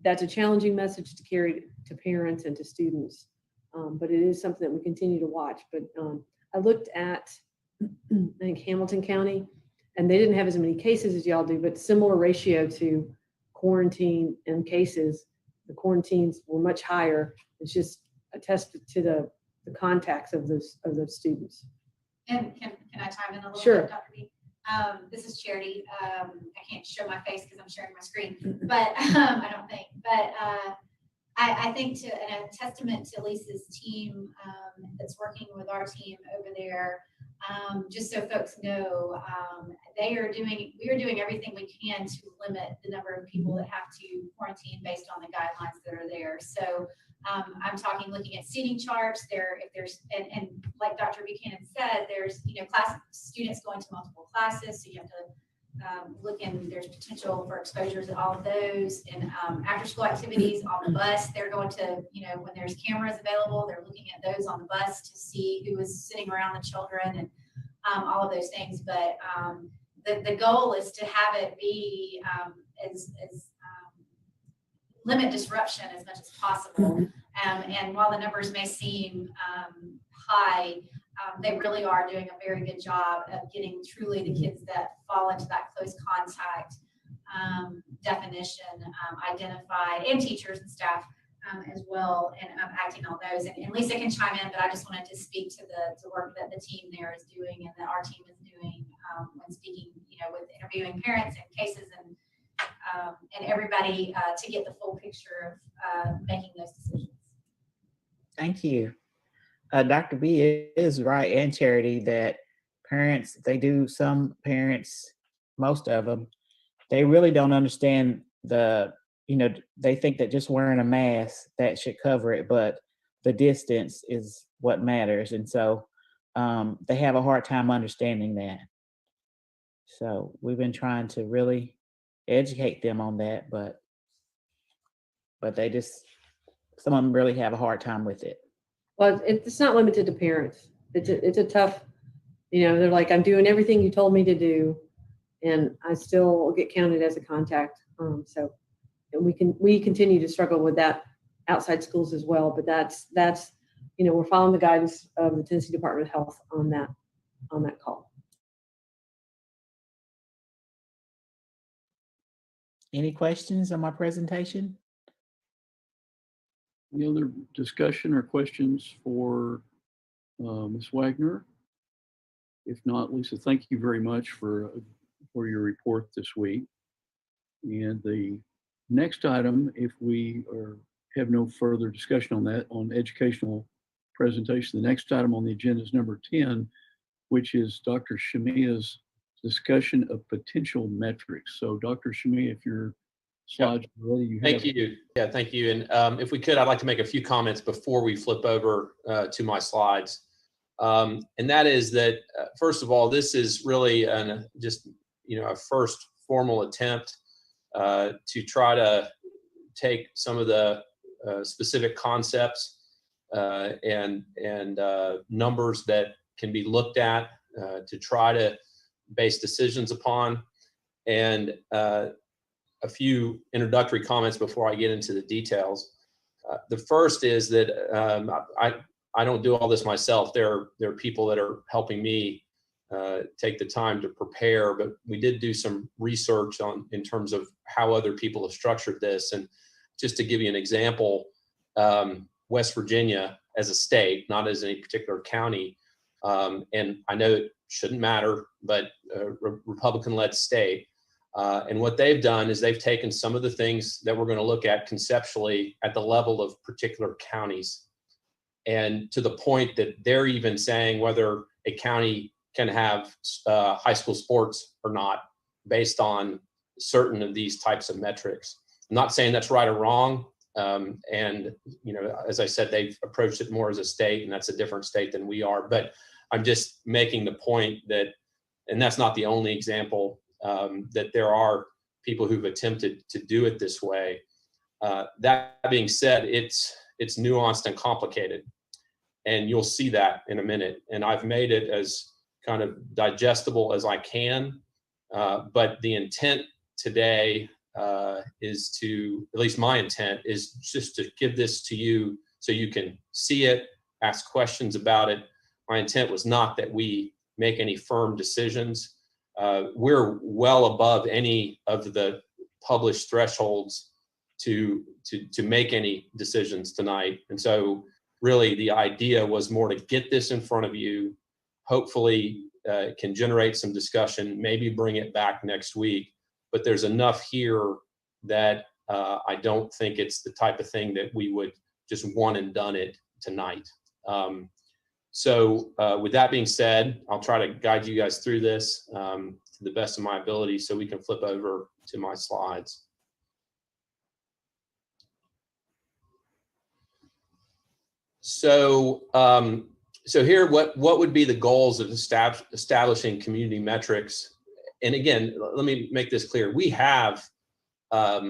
that's a challenging message to carry to parents and to students. But it is something that we continue to watch. But I looked at, I think, Hamilton County, and they didn't have as many cases as y'all do, but similar ratio to quarantine and cases. The quarantines were much higher. It's just attested to the contacts of those students. And can I chime in a little Sure. bit, Dr. B? This is Charity. I can't show my face because I'm sharing my screen, but I don't think. But I think and a testament to Lisa's team that's working with our team over there. Just so folks know, we are doing everything we can to limit the number of people that have to quarantine based on the guidelines that are there. So I'm talking, looking at seating charts there. If there's, and like Dr. Buchanan said, there's, students going to multiple classes. So you have to look, and there's potential for exposures at all of those. And after school activities on the bus, they're going to, when there's cameras available, they're looking at those on the bus to see who is sitting around the children and all of those things. But the goal is to have it be limit disruption as much as possible. And while the numbers may seem high, they really are doing a very good job of getting truly the kids that fall into that close contact definition identified, and teachers and staff as well, and acting on those. And Lisa can chime in, but I just wanted to speak to the work that the team there is doing and that our team is doing when speaking, with interviewing parents and cases and everybody to get the full picture of making those decisions. Thank you. Dr. B is right, and Charity, that parents, some parents, most of them, they really don't understand they think that just wearing a mask, that should cover it, but the distance is what matters. And so they have a hard time understanding that. So we've been trying to really educate them on that, but some of them really have a hard time with it. Well, it's not limited to parents. It's a tough, they're like, I'm doing everything you told me to do, and I still get counted as a contact. So we continue to struggle with that outside schools as well. But that's we're following the guidance of the Tennessee Department of Health on that call. Any questions on my presentation? Any other discussion or questions for Ms. Wagner? If not, Lisa, thank you very much for your report this week. And the next item, if we have no further discussion on that, on educational presentation, the next item on the agenda is number 10, which is Dr. Shamia's discussion of potential metrics. So Dr. Shamia, if your slides are ready, Thank you. Yeah, thank you. And if we could, I'd like to make a few comments before we flip over to my slides. And that is that, first of all, this is really a first formal attempt to try to take some of the specific concepts and numbers that can be looked at to try to base decisions upon. And a few introductory comments before I get into the details. The first is that I don't do all this myself. There are people that are helping me take the time to prepare, but we did do some research in terms of how other people have structured this. And just to give you an example, West Virginia as a state, not as any particular county, and I know it shouldn't matter, but a Republican-led state. And what they've done is they've taken some of the things that we're going to look at conceptually at the level of particular counties. And to the point that they're even saying whether a county can have high school sports or not based on certain of these types of metrics. I'm not saying that's right or wrong. And, as I said, they've approached it more as a state, and that's a different state than we are. But I'm just making the point that, and that's not the only example, that there are people who've attempted to do it this way. That being said, it's nuanced and complicated, and you'll see that in a minute. And I've made it as kind of digestible as I can, but the intent today is to, at least my intent is just to give this to you so you can see it, ask questions about it. My intent was not that we make any firm decisions. We're well above any of the published thresholds to make any decisions tonight. And so really the idea was more to get this in front of you, hopefully can generate some discussion, maybe bring it back next week. But there's enough here that I don't think it's the type of thing that we would just one and done it tonight. So with that being said, I'll try to guide you guys through this to the best of my ability so we can flip over to my slides. So here, what would be the goals of establishing community metrics? And again, let me make this clear. We have a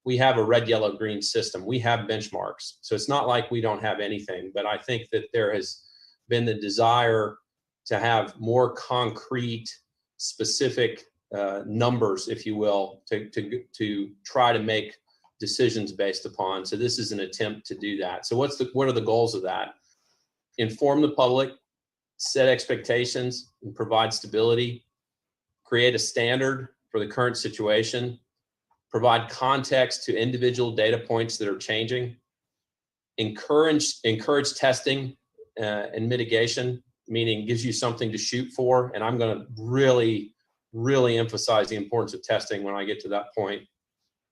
red, yellow, green system. We have benchmarks. So it's not like we don't have anything, but I think that there has been the desire to have more concrete, specific numbers, if you will, to try to make decisions based upon. So this is an attempt to do that. So what are the goals of that? Inform the public, set expectations, and provide stability, create a standard for the current situation, provide context to individual data points that are changing, encourage testing and mitigation, meaning gives you something to shoot for. And I'm going to really emphasize the importance of testing when I get to that point.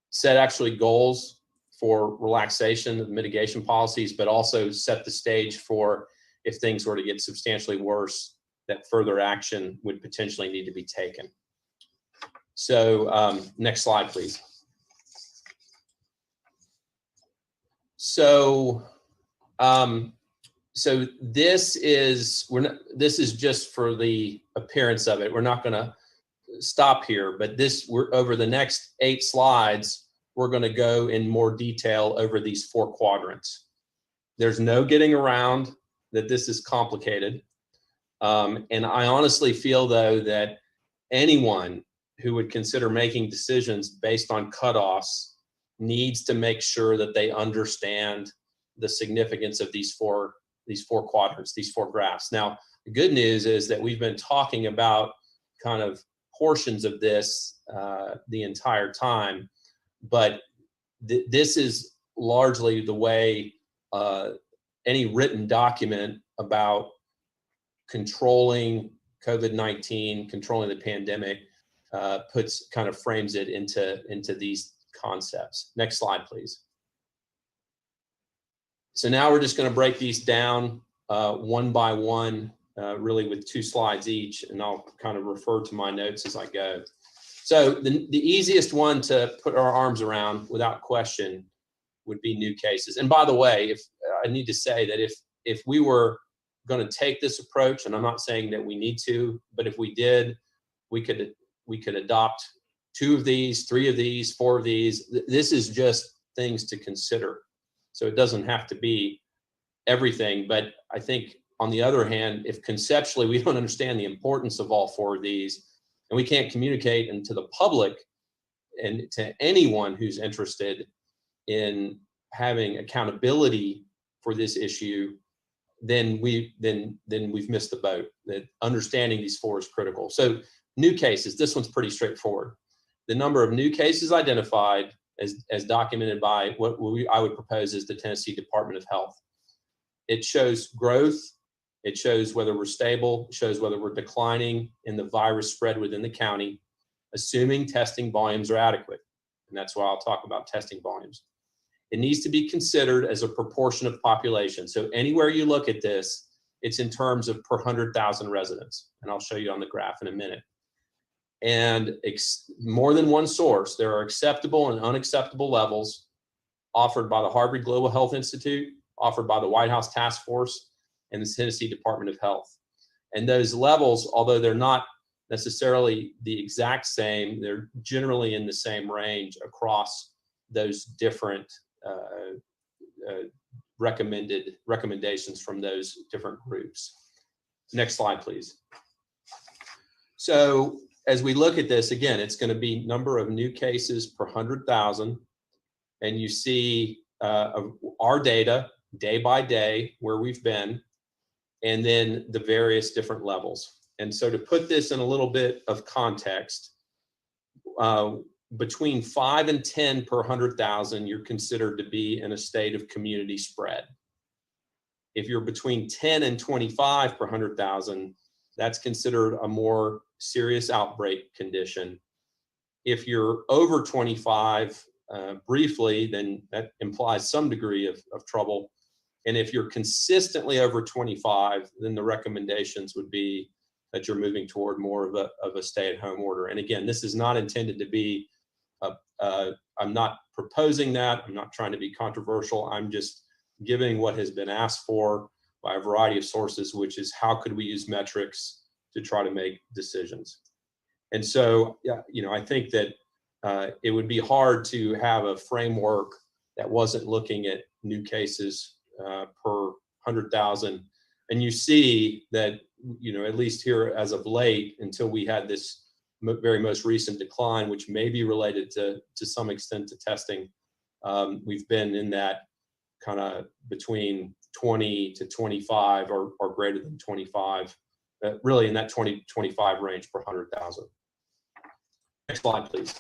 Set actually goals for relaxation of mitigation policies, but also set the stage for if things were to get substantially worse, that further action would potentially need to be taken. So next slide, please. So this is just for the appearance of it. We're not going to stop here, but we're over the next 8 slides, we're going to go in more detail over these 4 quadrants. There's no getting around that this is complicated. And I honestly feel, though, that anyone who would consider making decisions based on cutoffs needs to make sure that they understand the significance of these four quadrants, these 4 graphs. Now, the good news is that we've been talking about kind of portions of this the entire time, but this is largely the way any written document about controlling COVID-19, controlling the pandemic, frames it into these concepts. Next slide, please. So now we're just going to break these down one by one, really with 2 slides each, and I'll kind of refer to my notes as I go. So the easiest one to put our arms around without question would be new cases. And by the way, I need to say that if we were going to take this approach, and I'm not saying that we need to, but if we did, we could adopt 2 of these, 3 of these, 4 of these. This is just things to consider. So it doesn't have to be everything. But I think, on the other hand, if conceptually we don't understand the importance of all 4 of these, and we can't communicate to the public and to anyone who's interested in having accountability for this issue, then we've missed the boat. That understanding these 4 is critical. So new cases, this one's pretty straightforward. The number of new cases identified as documented by what I would propose is the Tennessee Department of Health. It shows growth. It shows whether we're stable. It shows whether we're declining in the virus spread within the county, assuming testing volumes are adequate. And that's why I'll talk about testing volumes. It needs to be considered as a proportion of population. So anywhere you look at this, it's in terms of per 100,000 residents. And I'll show you on the graph in a minute. And more than one source. There are acceptable and unacceptable levels offered by the Harvard Global Health Institute, offered by the White House Task Force, and the Tennessee Department of Health. And those levels, although they're not necessarily the exact same, they're generally in the same range across those different recommendations from those different groups. Next slide, please. So as we look at this, again, it's going to be number of new cases per 100,000. And you see our data day by day, where we've been, and then the various different levels. And so to put this in a little bit of context, between 5 and 10 per 100,000, you're considered to be in a state of community spread. If you're between 10 and 25 per 100,000, that's considered a more serious outbreak condition. If you're over 25 briefly, then that implies some degree of trouble. And if you're consistently over 25, then the recommendations would be that you're moving toward more of a stay-at-home order. And again, this is not intended to be, I'm not proposing that. I'm not trying to be controversial. I'm just giving what has been asked for by a variety of sources, which is how could we use metrics to try to make decisions. And so, I think that it would be hard to have a framework that wasn't looking at new cases per 100,000. And you see that, at least here as of late, until we had this very most recent decline, which may be related to some extent to testing. We've been in that kind of between 20 to 25 or greater than 25, really in that 20-25 range per 100,000. Next slide, please.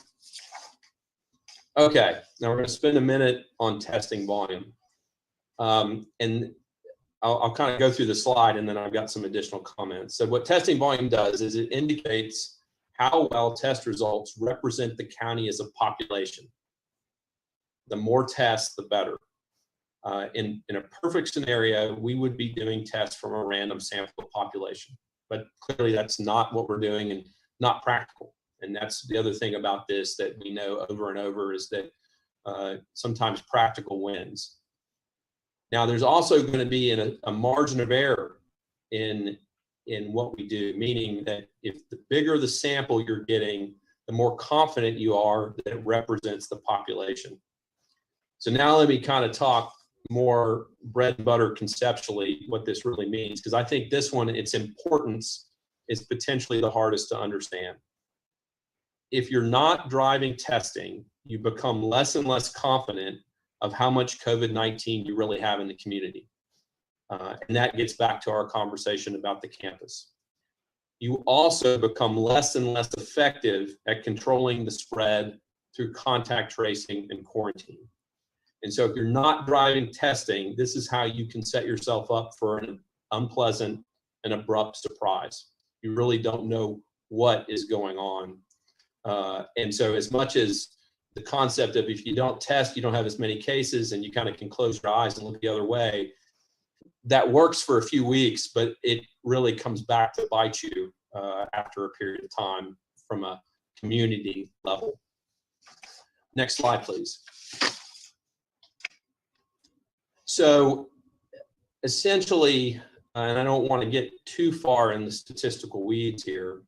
Okay, now we're going to spend a minute on testing volume. And I'll kind of go through the slide and then I've got some additional comments. So what testing volume does is it indicates how well test results represent the county as a population. The more tests, the better. In a perfect scenario, we would be doing tests from a random sample of population, but clearly that's not what we're doing and not practical. And that's the other thing about this that we know over and over is that sometimes practical wins. Now, there's also going to be a margin of error in what we do, meaning that if the bigger the sample you're getting, the more confident you are that it represents the population. So now let me kind of talk more bread and butter conceptually what this really means, because I think this one, its importance is potentially the hardest to understand. If you're not driving testing, you become less and less confident of how much COVID-19 you really have in the community. And that gets back to our conversation about the campus. You also become less and less effective at controlling the spread through contact tracing and quarantine. And so if you're not driving testing, this is how you can set yourself up for an unpleasant and abrupt surprise. You really don't know what is going on. And so as much as the concept of if you don't test, you don't have as many cases and you kind of can close your eyes and look the other way, that works for a few weeks, but it really comes back to bite you after a period of time from a community level. Next slide, please. So essentially, and I don't want to get too far in the statistical weeds here,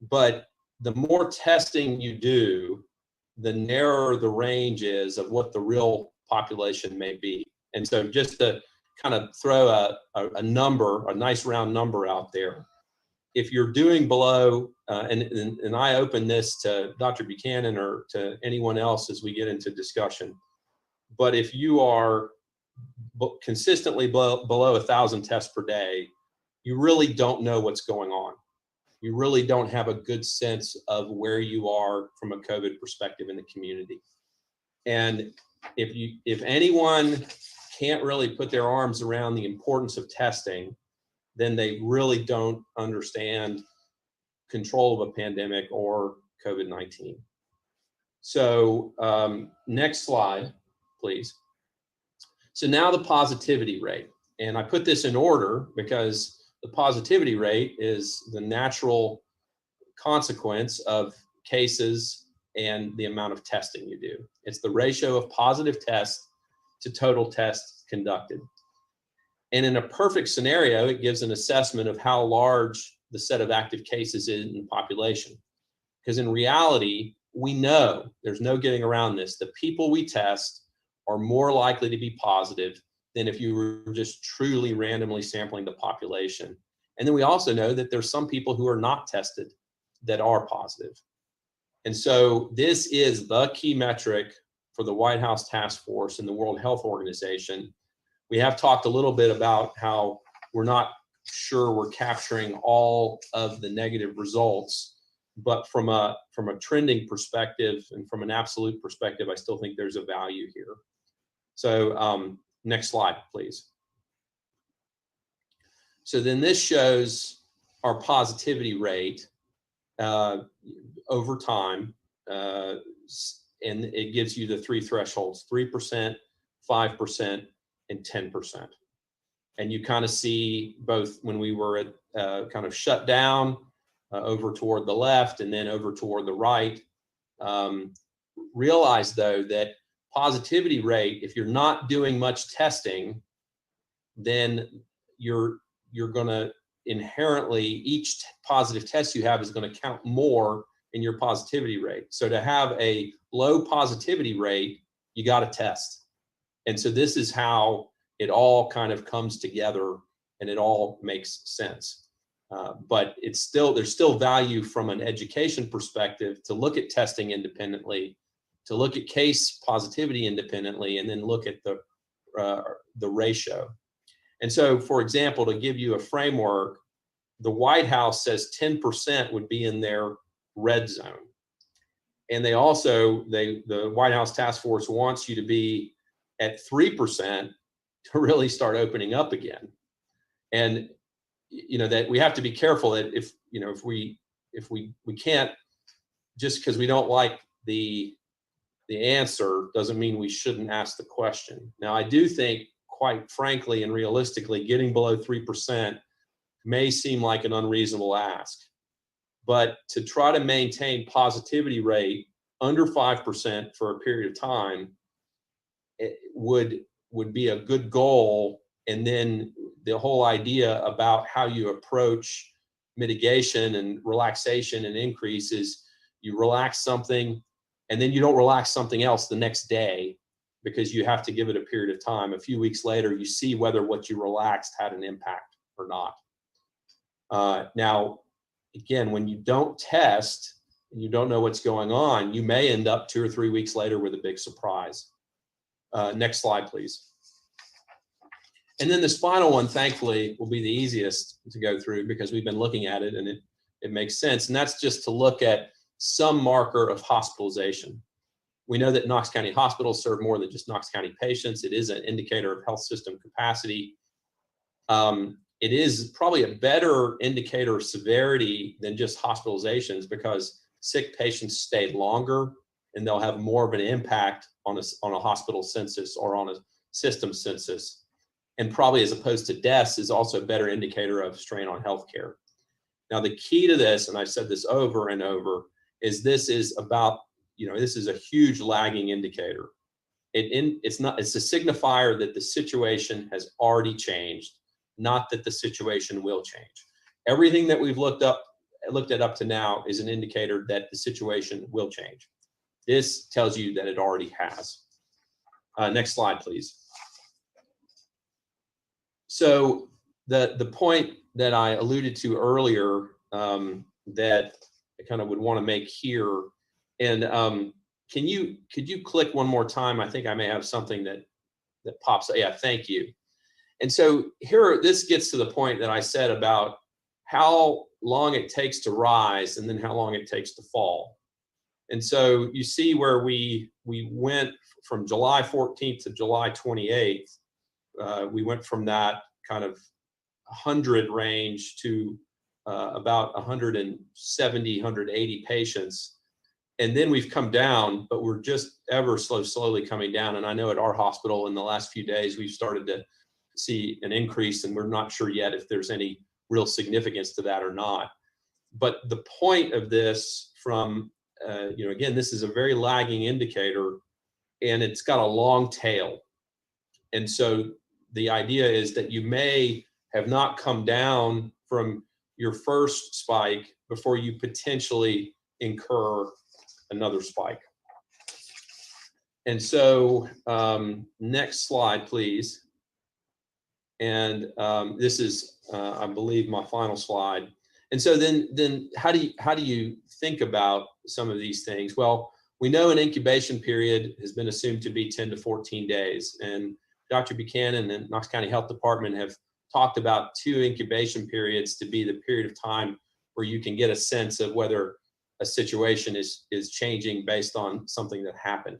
but the more testing you do, the narrower the range is of what the real population may be. And so just to kind of throw a number, a nice round number out there, if you're doing below, and I open this to Dr. Buchanan or to anyone else as we get into discussion, but if you are consistently below 1,000 tests per day, you really don't know what's going on. You really don't have a good sense of where you are from a COVID perspective in the community. And if anyone can't really put their arms around the importance of testing, then they really don't understand control of a pandemic or COVID-19. So next slide, please. So now the positivity rate. And I put this in order because the positivity rate is the natural consequence of cases and the amount of testing you do. It's the ratio of positive tests to total tests conducted. And in a perfect scenario, it gives an assessment of how large the set of active cases is in the population. Because in reality, we know, there's no getting around this, the people we test are more likely to be positive than if you were just truly randomly sampling the population. And then we also know that there's some people who are not tested that are positive. And so this is the key metric for the White House Task Force and the World Health Organization. We have talked a little bit about how we're not sure we're capturing all of the negative results, but from a trending perspective and from an absolute perspective, I still think there's a value here. So next slide, please. So then this shows our positivity rate over time, and it gives you the three thresholds, 3%, 5%, and 10%. And you kind of see both when we were at kind of shut down over toward the left and then over toward the right. Realize though that positivity rate, if you're not doing much testing, then you're going to inherently, each positive test you have is going to count more in your positivity rate. So to have a low positivity rate, you got to test. And so this is how it all kind of comes together and it all makes sense. But there's still value from an education perspective to look at testing independently, to look at case positivity independently, and then look at the ratio. And so, for example, to give you a framework, the White House says 10% would be in their red zone. And they also, the White House Task Force wants you to be at 3% to really start opening up again. And, that we have to be careful that if we can't, just because we don't like the answer doesn't mean we shouldn't ask the question. Now, I do think, quite frankly and realistically, getting below 3% may seem like an unreasonable ask. But to try to maintain positivity rate under 5% for a period of time, it would be a good goal. And then the whole idea about how you approach mitigation and relaxation and increases, you relax something and then you don't relax something else the next day, because you have to give it a period of time. A few weeks later, you see whether what you relaxed had an impact or not. Now, again, when you don't test and you don't know what's going on, you may end up 2 or 3 weeks later with a big surprise. Next slide, please. And then this final one, thankfully, will be the easiest to go through because we've been looking at it and it makes sense. And that's just to look at some marker of hospitalization. We know that Knox County hospitals serve more than just Knox County patients. It is an indicator of health system capacity. It is probably a better indicator of severity than just hospitalizations, because sick patients stay longer and they'll have more of an impact on a hospital census or on a system census. And probably, as opposed to deaths, is also a better indicator of strain on healthcare. Now, the key to this, and I've said this over and over, is this is about, this is a huge lagging indicator. It's a signifier that the situation has already changed, not that the situation will change. Everything that we've looked at up to now is an indicator that the situation will change. This tells you that it already has. Next slide, please. So the point that I alluded to earlier, that I kind of would want to make here, and could you click one more time? I think I may have something that pops up. Yeah, thank you. And so here, this gets to the point that I said about how long it takes to rise and then how long it takes to fall. And so you see where we went from July 14th to July 28th. We went from that kind of 100 range to about 170, 180 patients. And then we've come down, but we're just ever slowly coming down. And I know at our hospital in the last few days, we've started to see an increase, and we're not sure yet if there's any real significance to that or not. But the point of this from, again, this is a very lagging indicator, and it's got a long tail. And so the idea is that you may have not come down from your first spike before you potentially incur another spike. And so next slide, please. And this is, I believe, my final slide. And so then how do you think about some of these things? Well, we know an incubation period has been assumed to be 10 to 14 days. And Dr. Buchanan and Knox County Health Department have talked about 2 incubation periods to be the period of time where you can get a sense of whether a situation is changing based on something that happened.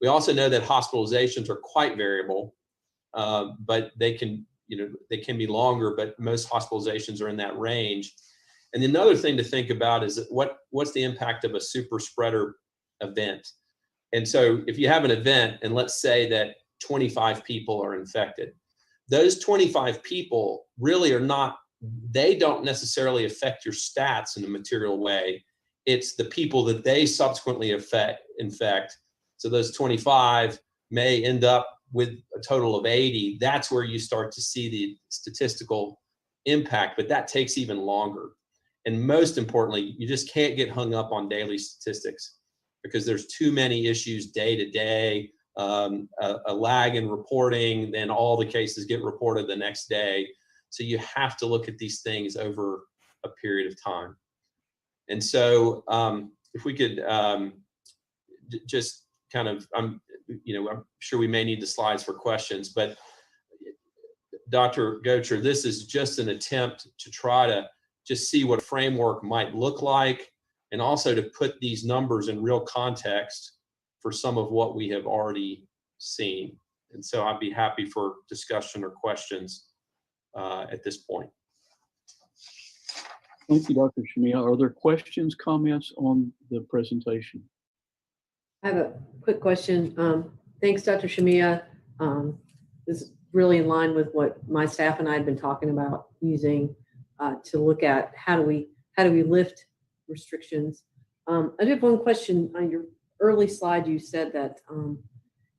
We also know that hospitalizations are quite variable, but they can be longer, but most hospitalizations are in that range. And another thing to think about is what's the impact of a super spreader event? And so if you have an event, and let's say that 25 people are infected, those 25 people really they don't necessarily affect your stats in a material way. It's the people that they subsequently infect. So those 25 may end up with a total of 80. That's where you start to see the statistical impact, but that takes even longer. And most importantly, you just can't get hung up on daily statistics because there's too many issues day to day, a lag in reporting, then all the cases get reported the next day. So you have to look at these things over a period of time. And so if we could just kind of, I'm sure we may need the slides for questions, but Dr. Gocher, this is just an attempt to try to just see what a framework might look like, and also to put these numbers in real context for some of what we have already seen. And so I'd be happy for discussion or questions at this point. Thank you, Dr. Shamiya. Are there questions, comments on the presentation? I have a quick question. Thanks, Dr. Shamiya. This is really in line with what my staff and I had been talking about using to look at how do we lift restrictions. I do have one question. On your early slide, you said that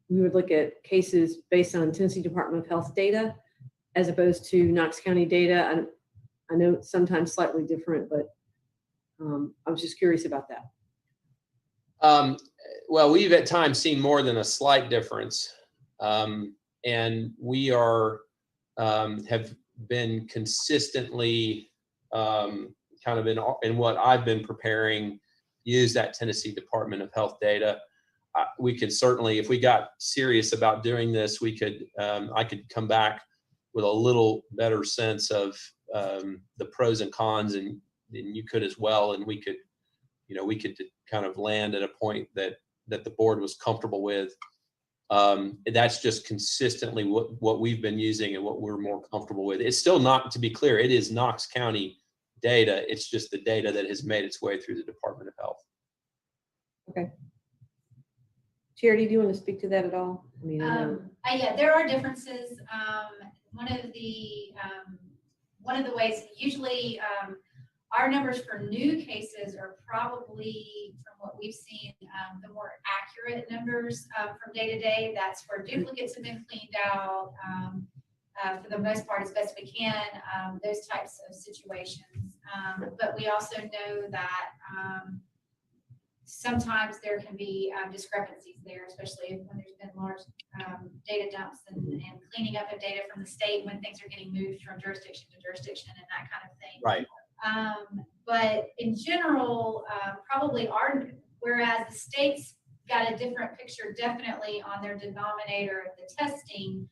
we would look at cases based on Tennessee Department of Health data as opposed to Knox County data. I know it's sometimes slightly different, but I was just curious about that. Well, we've at times seen more than a slight difference. And we are, have been consistently kind of in what I've been preparing, use that Tennessee Department of Health data. We could certainly, if we got serious about doing this, we could, I could come back with a little better sense of the pros and cons, and you could as well. And we could, we could kind of land at a point that the board was comfortable with. That's just consistently what we've been using and what we're more comfortable with. It's still not, to be clear, it is Knox County data. It's just the data that has made its way through the Department of Health. Okay. Charity, do you want to speak to that at all? I mean, Yeah, there are differences. One of the ways, usually our numbers for new cases are probably, from what we've seen, the more accurate numbers from day to day. That's where duplicates have been cleaned out for the most part as best we can, those types of situations. But we also know that sometimes there can be discrepancies there, especially when there's been large data dumps and cleaning up of data from the state when things are getting moved from jurisdiction to jurisdiction and that kind of thing. Right. But in general, probably whereas the state's got a different picture definitely on their denominator of the testing,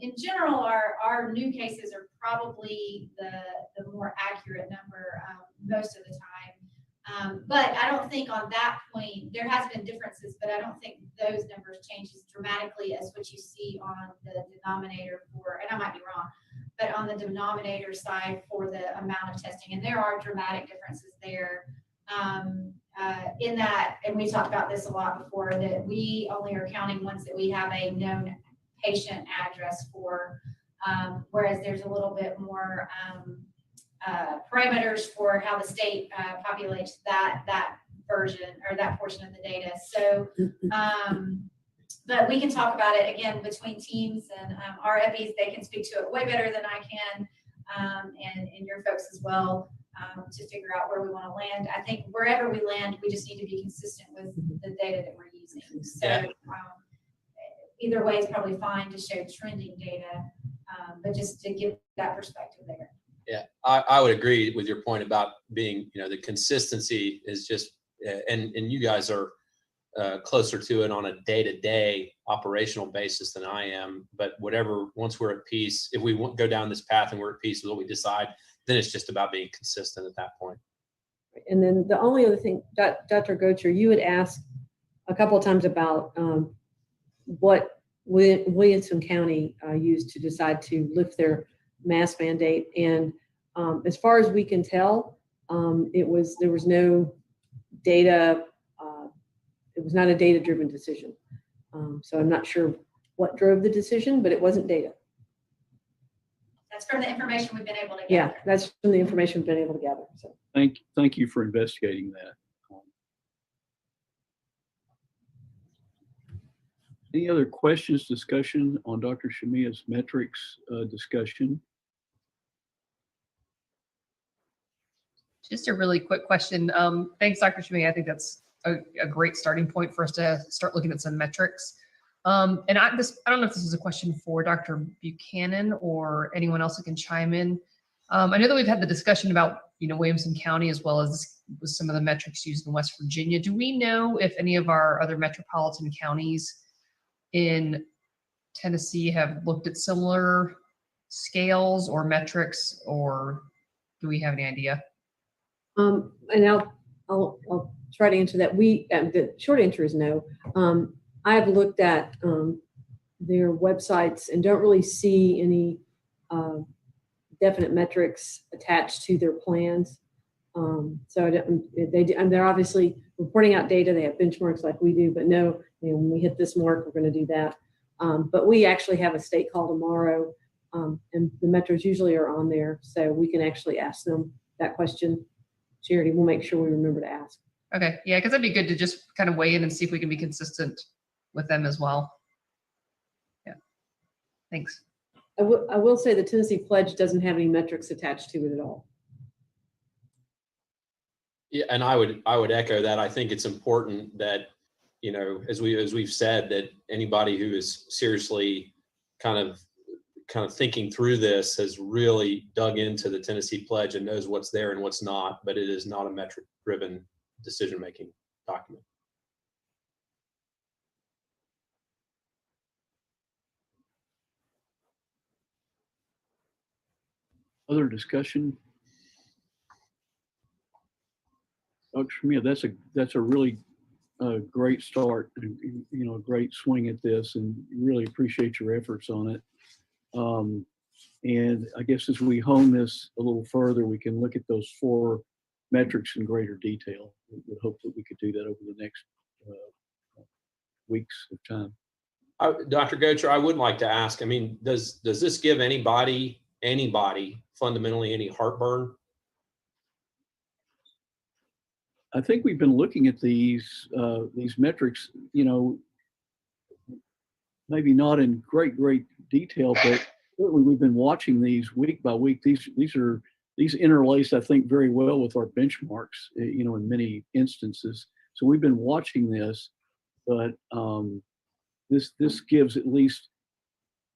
in general, our new cases are probably the more accurate number most of the time. But I don't think on that point, there has been differences, but I don't think those numbers change as dramatically as what you see on the denominator for, and I might be wrong, but on the denominator side for the amount of testing. And there are dramatic differences there in that, and we talked about this a lot before, that we only are counting ones that we have a known patient address for, whereas there's a little bit more parameters for how the state populates that version or that portion of the data. So, but we can talk about it again between teams, and our EPIs, they can speak to it way better than I can, and your folks as well, to figure out where we want to land. I think wherever we land, we just need to be consistent with the data that we're using. So Yeah. Either way is probably fine to show trending data, but just to give that perspective there. Yeah, I would agree with your point about being, the consistency is just, and you guys are closer to it on a day-to-day operational basis than I am. But whatever, once we're at peace, if we go down this path and we're at peace with what we decide, then it's just about being consistent at that point. and then the only other thing, Dr. Gocher, you had asked a couple of times about what Williamson County used to decide to lift their mask mandate. And as far as we can tell, there was no data. It was not a data-driven decision. So I'm not sure what drove the decision, but it wasn't data. That's from the information we've been able to get. Yeah, that's from the information we've been able to gather. So Thank you for investigating that. Any other questions, discussion on Dr. Shamiya's metrics discussion? Just a really quick question. Thanks, Dr. Shamiya. I think that's a great starting point for us to start looking at some metrics. And I don't know if this is a question for Dr. Buchanan or anyone else that can chime in. I know that we've had the discussion about, Williamson County as well as with some of the metrics used in West Virginia. Do we know if any of our other metropolitan counties in Tennessee have looked at similar scales or metrics, or do we have any idea? And I'll try to answer that. The short answer is no. I've looked at their websites and don't really see any definite metrics attached to their plans. They're obviously reporting out data. They have benchmarks like we do, but no, when we hit this mark, we're going to do that. But we actually have a state call tomorrow, and the metros usually are on there, so we can actually ask them that question. Charity, we'll make sure we remember to ask. Okay, yeah, because that'd be good to just kind of weigh in and see if we can be consistent with them as well. Yeah, thanks. I will say the Tennessee Pledge doesn't have any metrics attached to it at all. Yeah, and I would echo that. I think it's important that, as we've said, that anybody who is seriously kind of thinking through this has really dug into the Tennessee Pledge and knows what's there and what's not, but it is not a metric-driven decision-making document. Other discussion? Dr. Shamiya, that's a really great start, a great swing at this, and really appreciate your efforts on it. And I guess as we hone this a little further, we can look at those 4 metrics in greater detail. We would hope that we could do that over the next weeks of time. Dr. Gocher, I would like to ask, does this give anybody fundamentally any heartburn? I think we've been looking at these metrics, maybe not in great detail, but certainly we've been watching these week by week. These interlace, I think, very well with our benchmarks, in many instances. So we've been watching this, but this gives at least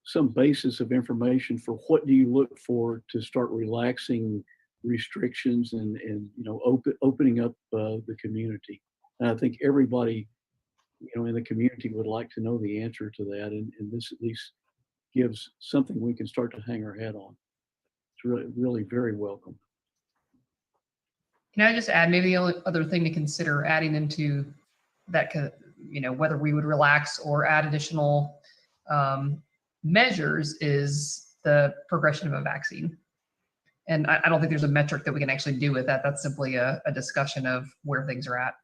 some basis of information for what do you look for to start relaxing restrictions and opening up the community. And I think everybody in the community would like to know the answer to that, and this at least gives something we can start to hang our head on. It's really very welcome. Can I just add, maybe the only other thing to consider adding into that, whether we would relax or add additional measures is the progression of a vaccine. And I don't think there's a metric that we can actually do with that. That's simply a discussion of where things are at.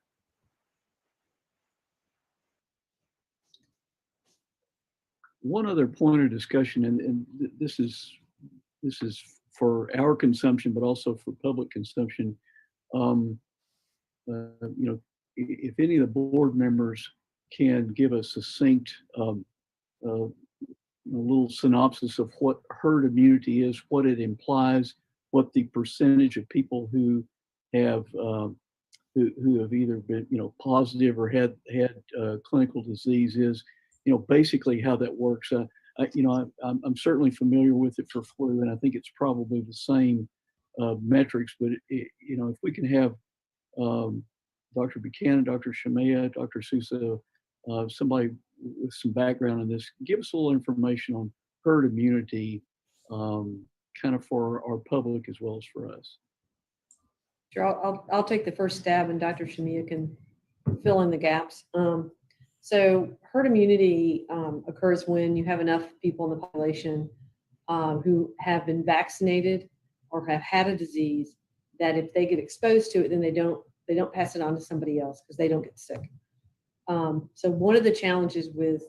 One other point of discussion, and this is for our consumption, but also for public consumption. If any of the board members can give a succinct little synopsis of what herd immunity is, what it implies, what the percentage of people who have either been positive or had clinical disease is, basically how that works. I'm certainly familiar with it for flu, and I think it's probably the same metrics. But if we can have Dr. Buchanan, Dr. Shamiya, Dr. Sousa, somebody with some background in this, give us a little information on herd immunity, kind of for our public as well as for us. Sure, I'll take the first stab, and Dr. Shamiya can fill in the gaps. So herd immunity occurs when you have enough people in the population who have been vaccinated or have had a disease that if they get exposed to it, then they don't pass it on to somebody else because they don't get sick. So one of the challenges with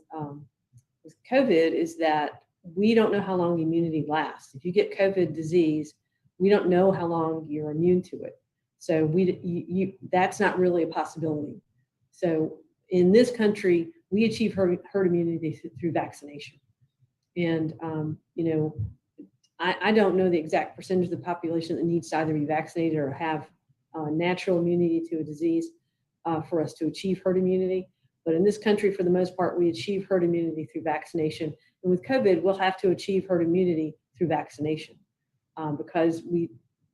COVID is that we don't know how long immunity lasts. If you get COVID disease, we don't know how long you're immune to it. So that's not really a possibility. So in this country, we achieve herd immunity through vaccination. And, I don't know the exact percentage of the population that needs to either be vaccinated or have natural immunity to a disease for us to achieve herd immunity. But in this country, for the most part, we achieve herd immunity through vaccination. And with COVID, we'll have to achieve herd immunity through vaccination because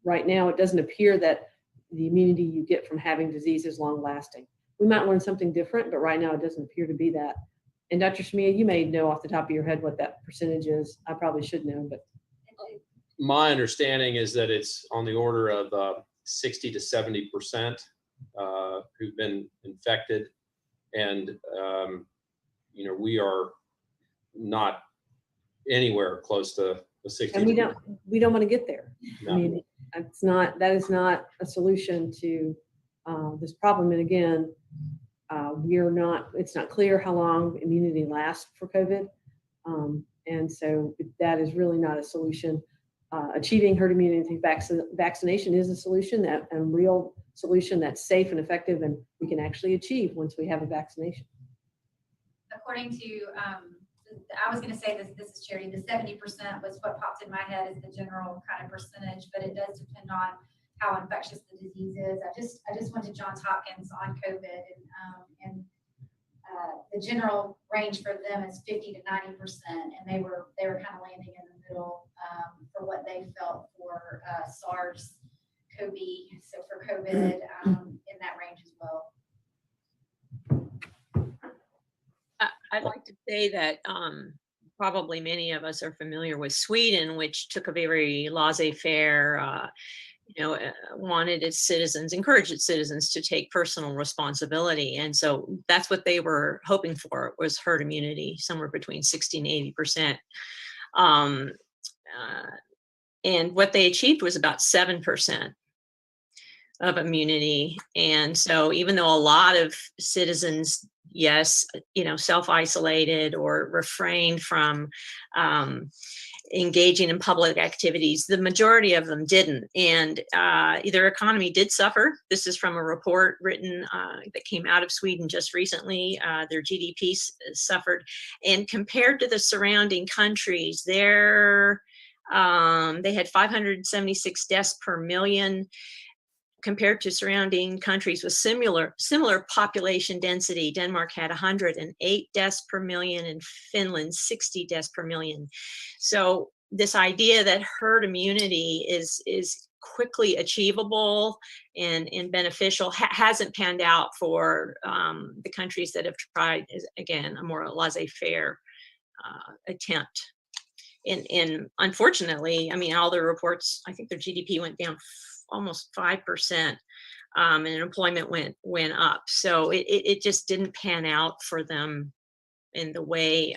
right now, it doesn't appear that the immunity you get from having disease is long lasting. We might learn something different, but right now it doesn't appear to be that. And Dr. Shmia, you may know off the top of your head what that percentage is. I probably should know, but. My understanding is that it's on the order of 60 to 70% who've been infected. And, we are not anywhere close to the 60. And we don't want to get there. No. I mean, that is not a solution to this problem. And again, it's not clear how long immunity lasts for COVID. And so that is really not a solution. Achieving herd immunity through vaccination is a solution, a real solution that's safe and effective, and we can actually achieve once we have a vaccination. According to, I was going to say this is Charity, the 70% was what popped in my head as the general kind of percentage, but it does depend on how infectious the disease is. I just went to Johns Hopkins on COVID, and the general range for them is 50 to 90%, and they were kind of landing in the middle for what they felt for SARS-CoV. So for COVID, in that range as well. I'd like to say that probably many of us are familiar with Sweden, which took a very laissez-faire, wanted its citizens, encouraged its citizens to take personal responsibility. And so that's what they were hoping for, was herd immunity, somewhere between 60 and 80%. And what they achieved was about 7% of immunity. And so even though a lot of citizens, yes, self-isolated or refrained from engaging in public activities, the majority of them didn't. And their economy did suffer. This is from a report written that came out of Sweden just recently. Their GDP suffered. And compared to the surrounding countries, they had 576 deaths per million, compared to surrounding countries with similar population density. Denmark had 108 deaths per million, and Finland 60 deaths per million. So this idea that herd immunity is quickly achievable and beneficial hasn't panned out for the countries that have tried, again, a more laissez-faire attempt. And unfortunately, I mean, all the reports, I think their GDP went down almost 5%, and employment went up. So it just didn't pan out for them in the way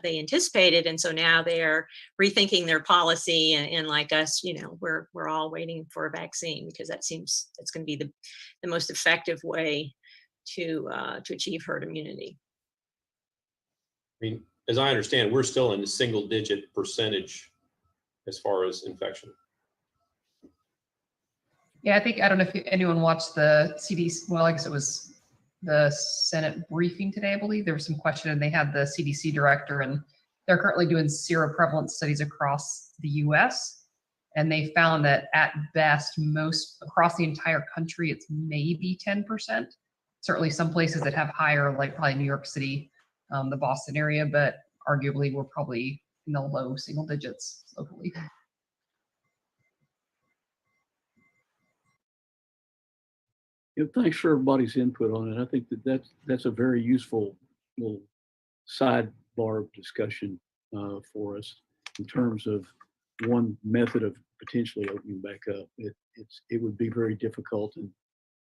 they anticipated. And so now they're rethinking their policy, and like us, we're all waiting for a vaccine, because that seems that's going to be the most effective way to achieve herd immunity. I mean, as I understand, we're still in the single-digit percentage as far as infection. Yeah, I don't know if anyone watched the CDC, well, I guess it was the Senate briefing today, I believe. There was some question, and they had the CDC director, and they're currently doing seroprevalence studies across the US. And they found that at best, most across the entire country, it's maybe 10%. Certainly some places that have higher, like probably New York City, the Boston area, but arguably we're probably in the low single digits locally. Yeah, thanks for everybody's input on it. I think that's a very useful little sidebar discussion for us in terms of one method of potentially opening back up. It would be very difficult, and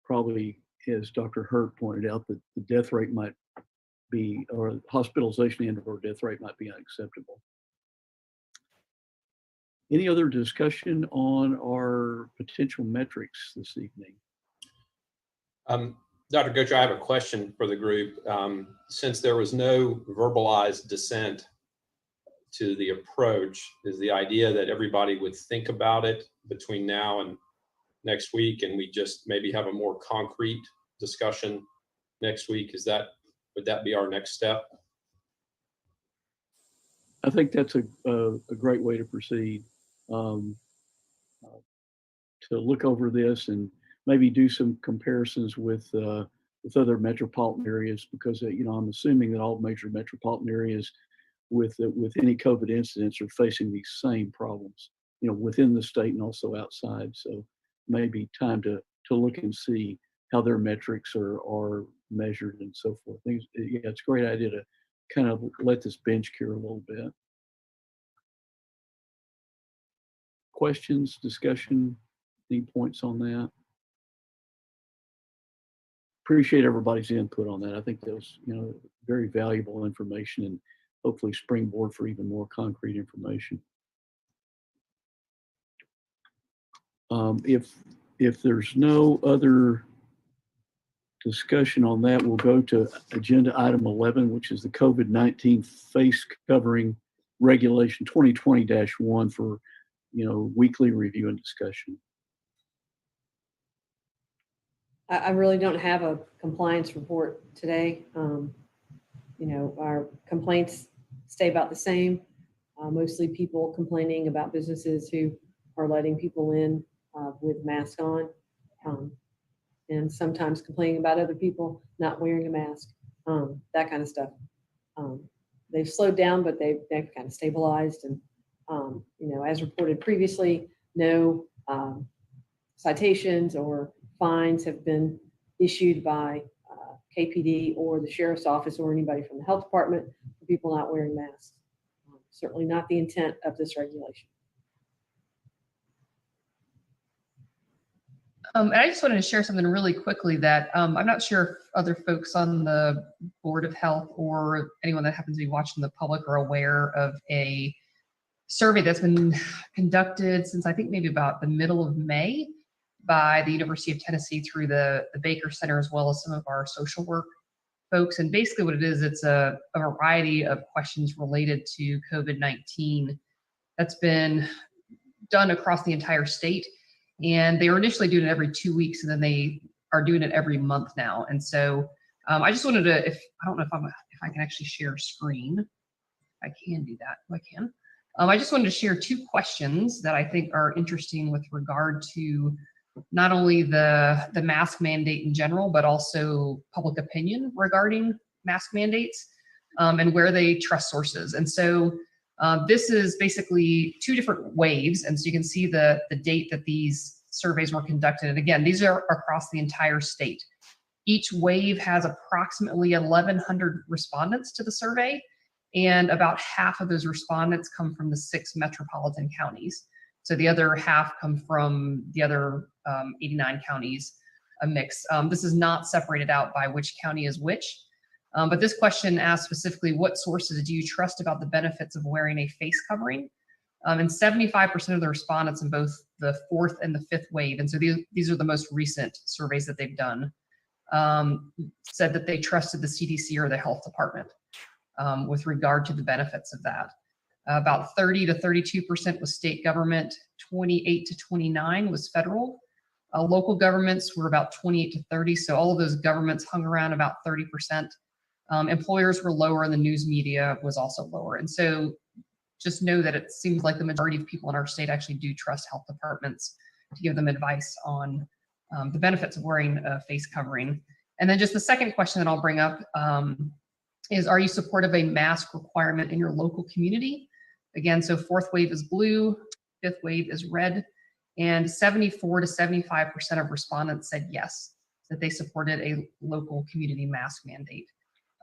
probably, as Dr. Hurt pointed out, that the death rate might be, or hospitalization and/or death rate might be unacceptable. Any other discussion on our potential metrics this evening? Dr. Gocher, I have a question for the group. Since there was no verbalized dissent to the approach, is the idea that everybody would think about it between now and next week, and we just maybe have a more concrete discussion next week? Would that be our next step? I think that's a great way to proceed. To look over this and maybe do some comparisons with the other metropolitan areas, because I'm assuming that all major metropolitan areas with any COVID incidents are facing these same problems, within the state and also outside. So maybe time to look and see how their metrics are measured and so forth. Yeah, it's a great idea to kind of let this bench cure a little bit. Questions, discussion, any points on that? Appreciate everybody's input on that. I think that was, very valuable information, and hopefully springboard for even more concrete information. If there's no other discussion on that, we'll go to agenda item 11, which is the COVID-19 face covering regulation 2020-1 for, weekly review and discussion. I really don't have a compliance report today. Our complaints stay about the same. Mostly people complaining about businesses who are letting people in with masks on, and sometimes complaining about other people not wearing a mask, that kind of stuff. They've slowed down, but they've kind of stabilized. And, as reported previously, no citations or fines have been issued by KPD or the sheriff's office or anybody from the health department for people not wearing masks. Certainly not the intent of this regulation. And I just wanted to share something really quickly that I'm not sure if other folks on the Board of Health or anyone that happens to be watching the public are aware of a survey that's been conducted since I think maybe about the middle of May by the University of Tennessee through the Baker Center, as well as some of our social work folks. And basically what it is, it's a variety of questions related to COVID-19 that's been done across the entire state. And they were initially doing it every 2 weeks, and then they are doing it every month now. And so I just wanted to, I don't know if I can actually share a screen. I can do that. I can. I just wanted to share 2 questions that I think are interesting with regard to not only the mask mandate in general, but also public opinion regarding mask mandates and where they trust sources. And so this is basically 2 different waves. And so you can see the date that these surveys were conducted. And again, these are across the entire state. Each wave has approximately 1,100 respondents to the survey, and about half of those respondents come from the 6 metropolitan counties. So the other half come from the other 89 counties, a mix. This is not separated out by which county is which. But this question asks specifically, what sources do you trust about the benefits of wearing a face covering? And 75% of the respondents in both the 4th and the 5th wave, and so these are the most recent surveys that they've done, said that they trusted the CDC or the health department with regard to the benefits of that. About 30 to 32% was state government, 28 to 29 was federal. Local governments were about 28 to 30, so all of those governments hung around about 30%. Employers were lower, and the news media was also lower. And so just know that it seems like the majority of people in our state actually do trust health departments to give them advice on the benefits of wearing a face covering. And then just the second question that I'll bring up is, are you supportive of a mask requirement in your local community? Again, so 4th wave is blue, 5th wave is red, and 74 to 75% of respondents said yes, that they supported a local community mask mandate.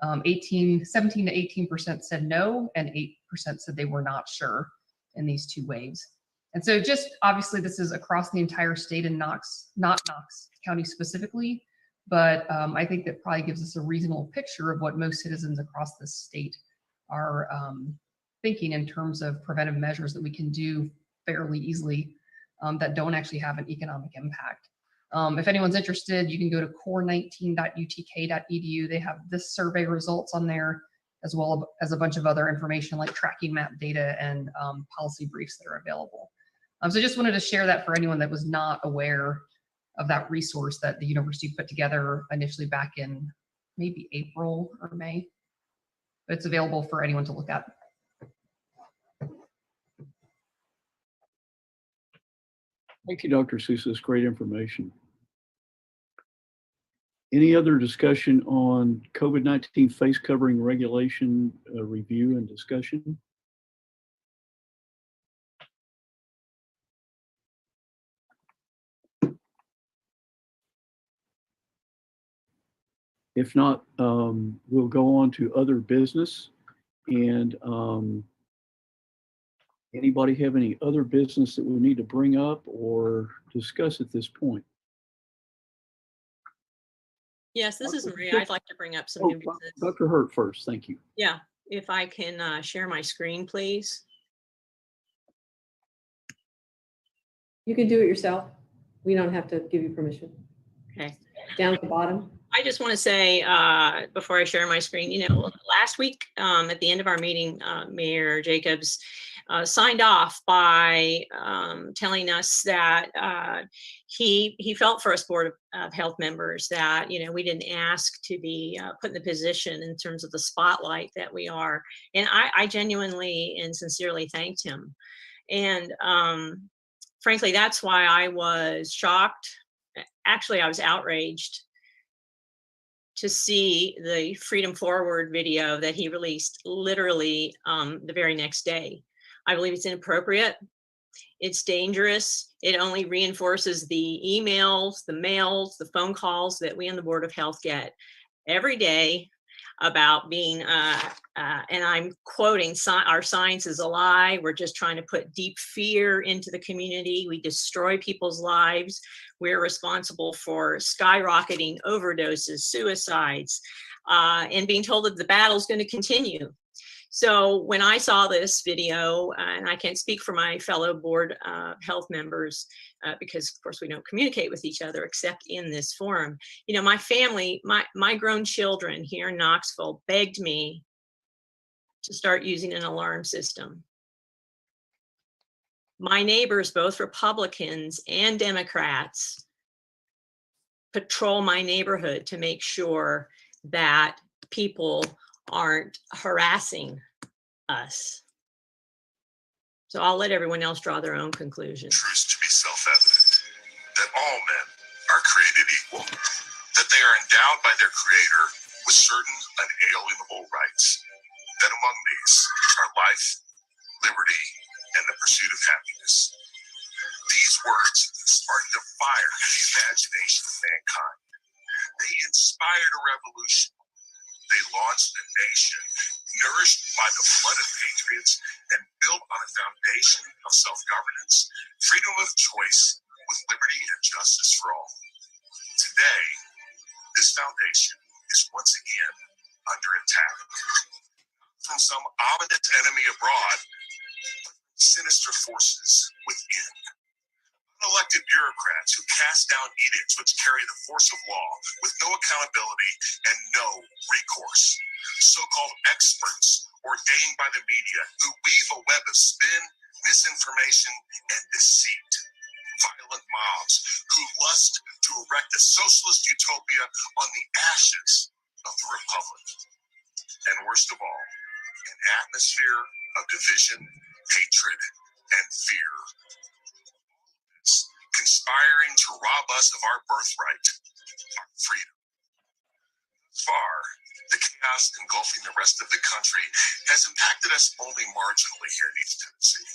17 to 18% said no, and 8% said they were not sure in these 2 waves. And so just obviously this is across the entire state in Knox, not Knox County specifically, but I think that probably gives us a reasonable picture of what most citizens across the state are thinking in terms of preventive measures that we can do fairly easily that don't actually have an economic impact. If anyone's interested, you can go to core19.utk.edu. They have this survey results on there, as well as a bunch of other information like tracking map data and policy briefs that are available. So just wanted to share that for anyone that was not aware of that resource that the university put together initially back in maybe April or May. But it's available for anyone to look at. Thank you, Dr. Sousa. That's great information. Any other discussion on COVID-19 face covering regulation review and discussion? If not, we'll go on to other business. And anybody have any other business that we need to bring up or discuss at this point? Yes, this is Dr. Maria. Hurt. I'd like to bring up some Oh, new business. Dr. Hurt first, thank you. Yeah, if I can share my screen, please. You can do it yourself. We don't have to give you permission. Okay. Down at the bottom. I just want to say, before I share my screen, you know, last week at the end of our meeting, Mayor Jacobs signed off by telling us that he felt for us Board of Health members that, you know, we didn't ask to be put in the position in terms of the spotlight that we are. And I genuinely and sincerely thanked him. And frankly, that's why I was shocked. Actually, I was outraged to see the Freedom Forward video that he released literally the very next day. I believe it's inappropriate. It's dangerous. It only reinforces the emails, the mails, the phone calls that we on the Board of Health get every day about being, and I'm quoting, our science is a lie. We're just trying to put deep fear into the community. We destroy people's lives. We're responsible for skyrocketing overdoses, suicides, and being told that the battle's going to continue. So when I saw this video, and I can't speak for my fellow Board Health members, because of course we don't communicate with each other except in this forum. You know, my family, my grown children here in Knoxville begged me to start using an alarm system. My neighbors, both Republicans and Democrats, patrol my neighborhood to make sure that people aren't harassing us. So I'll let everyone else draw their own conclusions. Truths to be self-evident, that all men are created equal, that they are endowed by their Creator with certain unalienable rights, that among these are life, liberty, and the pursuit of happiness. These words sparked a fire in the imagination of mankind. They inspired a revolution. They launched a nation nourished by the blood of patriots and built on a foundation of self-governance, freedom of choice, with liberty and justice for all. Today, this foundation is once again under attack from some ominous enemy abroad, sinister forces within. Unelected bureaucrats who cast down edicts which carry the force of law with no accountability and no recourse. So-called experts ordained by the media who weave a web of spin, misinformation, and deceit. Violent mobs who lust to erect a socialist utopia on the ashes of the republic. And worst of all, an atmosphere of division, hatred, and fear. Conspiring to rob us of our birthright, our freedom. Thus far, the chaos engulfing the rest of the country has impacted us only marginally here in East Tennessee.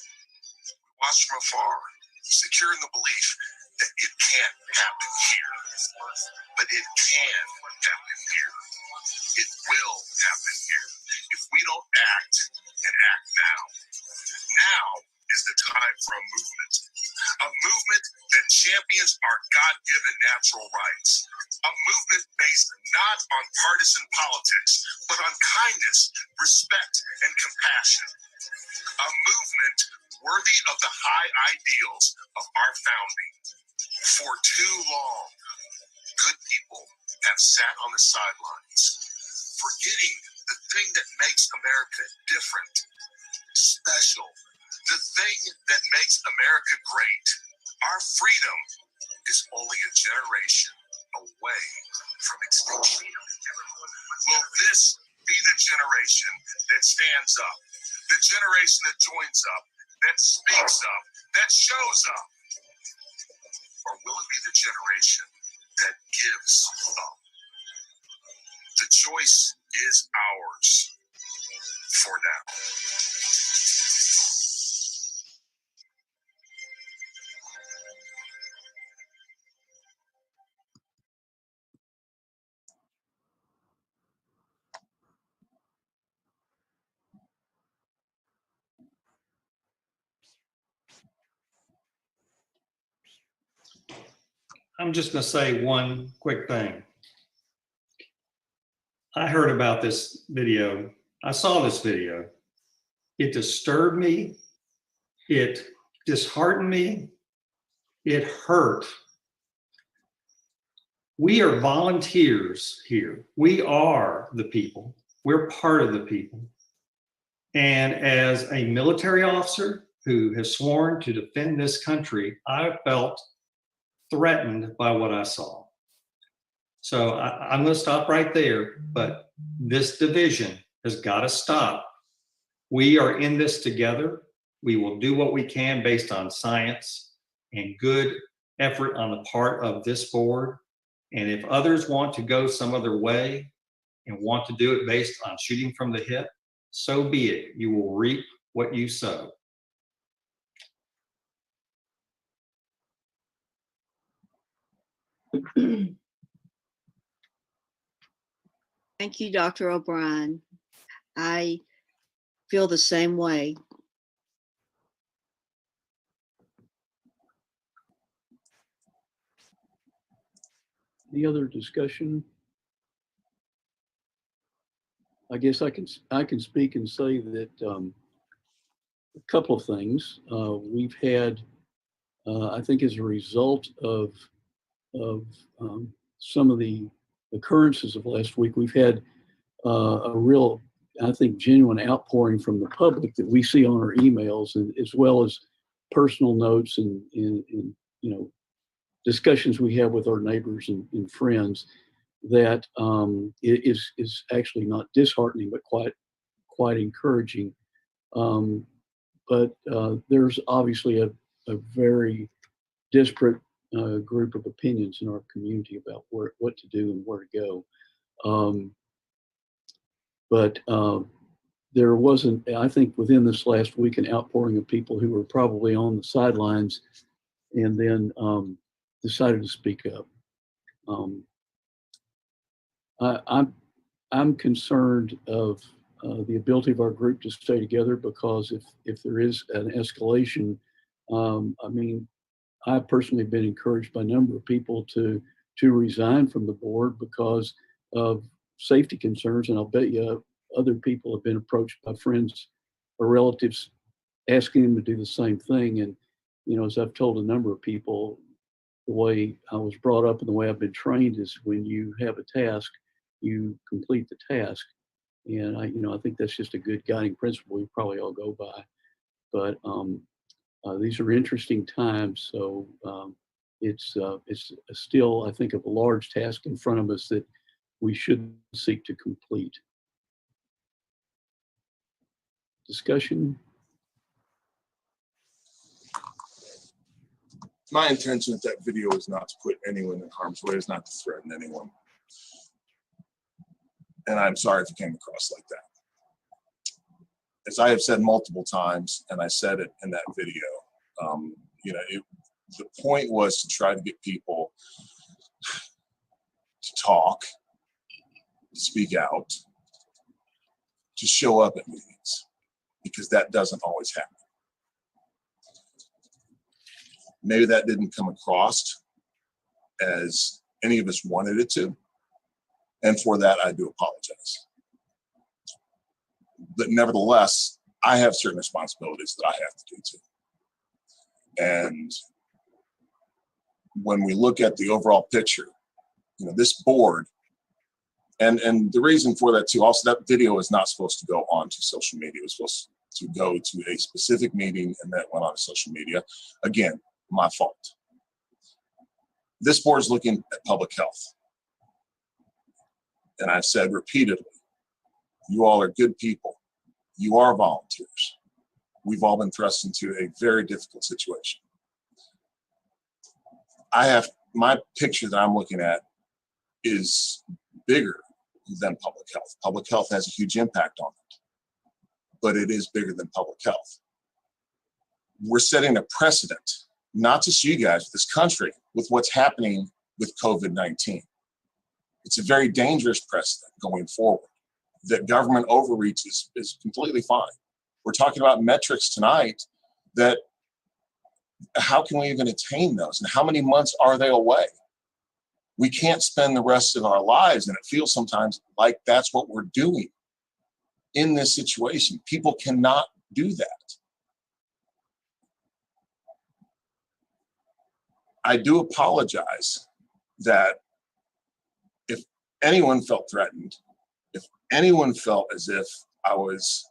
We watch from afar, secure in the belief that it can't happen here. But it can happen here. It will happen here if we don't act and act now. Now is the time for a movement that champions our God-given natural rights, a movement based not on partisan politics, but on kindness, respect, and compassion, a movement worthy of the high ideals of our founding. For too long, good people have sat on the sidelines, forgetting the thing that makes America different, special, the thing that makes America great. Our freedom is only a generation away from extinction. Will this be the generation that stands up, the generation that joins up, that speaks up, that shows up? Or will it be the generation that gives up? The choice is ours for now. I'm just going to say one quick thing. I heard about this video. I saw this video. It disturbed me. It disheartened me. It hurt. We are volunteers here. We are the people. We're part of the people. And as a military officer who has sworn to defend this country, I felt threatened by what I saw. So I'm going to stop right there, but this division has got to stop. We are in this together. We will do what we can based on science and good effort on the part of this board. And if others want to go some other way and want to do it based on shooting from the hip, so be it. You will reap what you sow. Thank you, Dr. O'Brien. I feel the same way. Any other discussion? I guess I can speak and say that a couple of things. We've had, I think, as a result of some of the occurrences of last week, we've had a real, I think, genuine outpouring from the public that we see on our emails, and as well as personal notes and discussions we have with our neighbors and friends, that it is actually not disheartening, but quite encouraging. But there's obviously a very disparate group of opinions in our community about what to do and where to go. But there wasn't, I think, within this last week, an outpouring of people who were probably on the sidelines and then decided to speak up. I'm concerned of the ability of our group to stay together, because if there is an escalation, I mean, I've personally been encouraged by a number of people to resign from the board because of safety concerns, and I'll bet you other people have been approached by friends or relatives asking them to do the same thing. And as I've told a number of people, the way I was brought up and the way I've been trained is when you have a task, you complete the task. And I think that's just a good guiding principle we probably all go by. But these are interesting times, so it's still, I think, of a large task in front of us that we should seek to complete. Discussion? My intention with that video is not to put anyone in harm's way, is not to threaten anyone. And I'm sorry if it came across like that. As I have said multiple times, and I said it in that video, the point was to try to get people to talk, to speak out, to show up at meetings, because that doesn't always happen. Maybe that didn't come across as any of us wanted it to. And for that, I do apologize. But nevertheless, I have certain responsibilities that I have to do too. And when we look at the overall picture, this board, and the reason for that too, also that video is not supposed to go onto social media. It was supposed to go to a specific meeting, and that went on to social media. Again, my fault. This board is looking at public health. And I've said repeatedly, you all are good people. You are volunteers. We've all been thrust into a very difficult situation. My picture that I'm looking at is bigger than public health. Public health has a huge impact on it, but it is bigger than public health. We're setting a precedent, not just you guys, but this country, with what's happening with COVID-19. It's a very dangerous precedent going forward. That government overreach is completely fine. We're talking about metrics tonight that how can we even attain those? And how many months are they away? We can't spend the rest of our lives, and it feels sometimes like that's what we're doing in this situation. People cannot do that. I do apologize that if anyone felt threatened, if anyone felt as if I was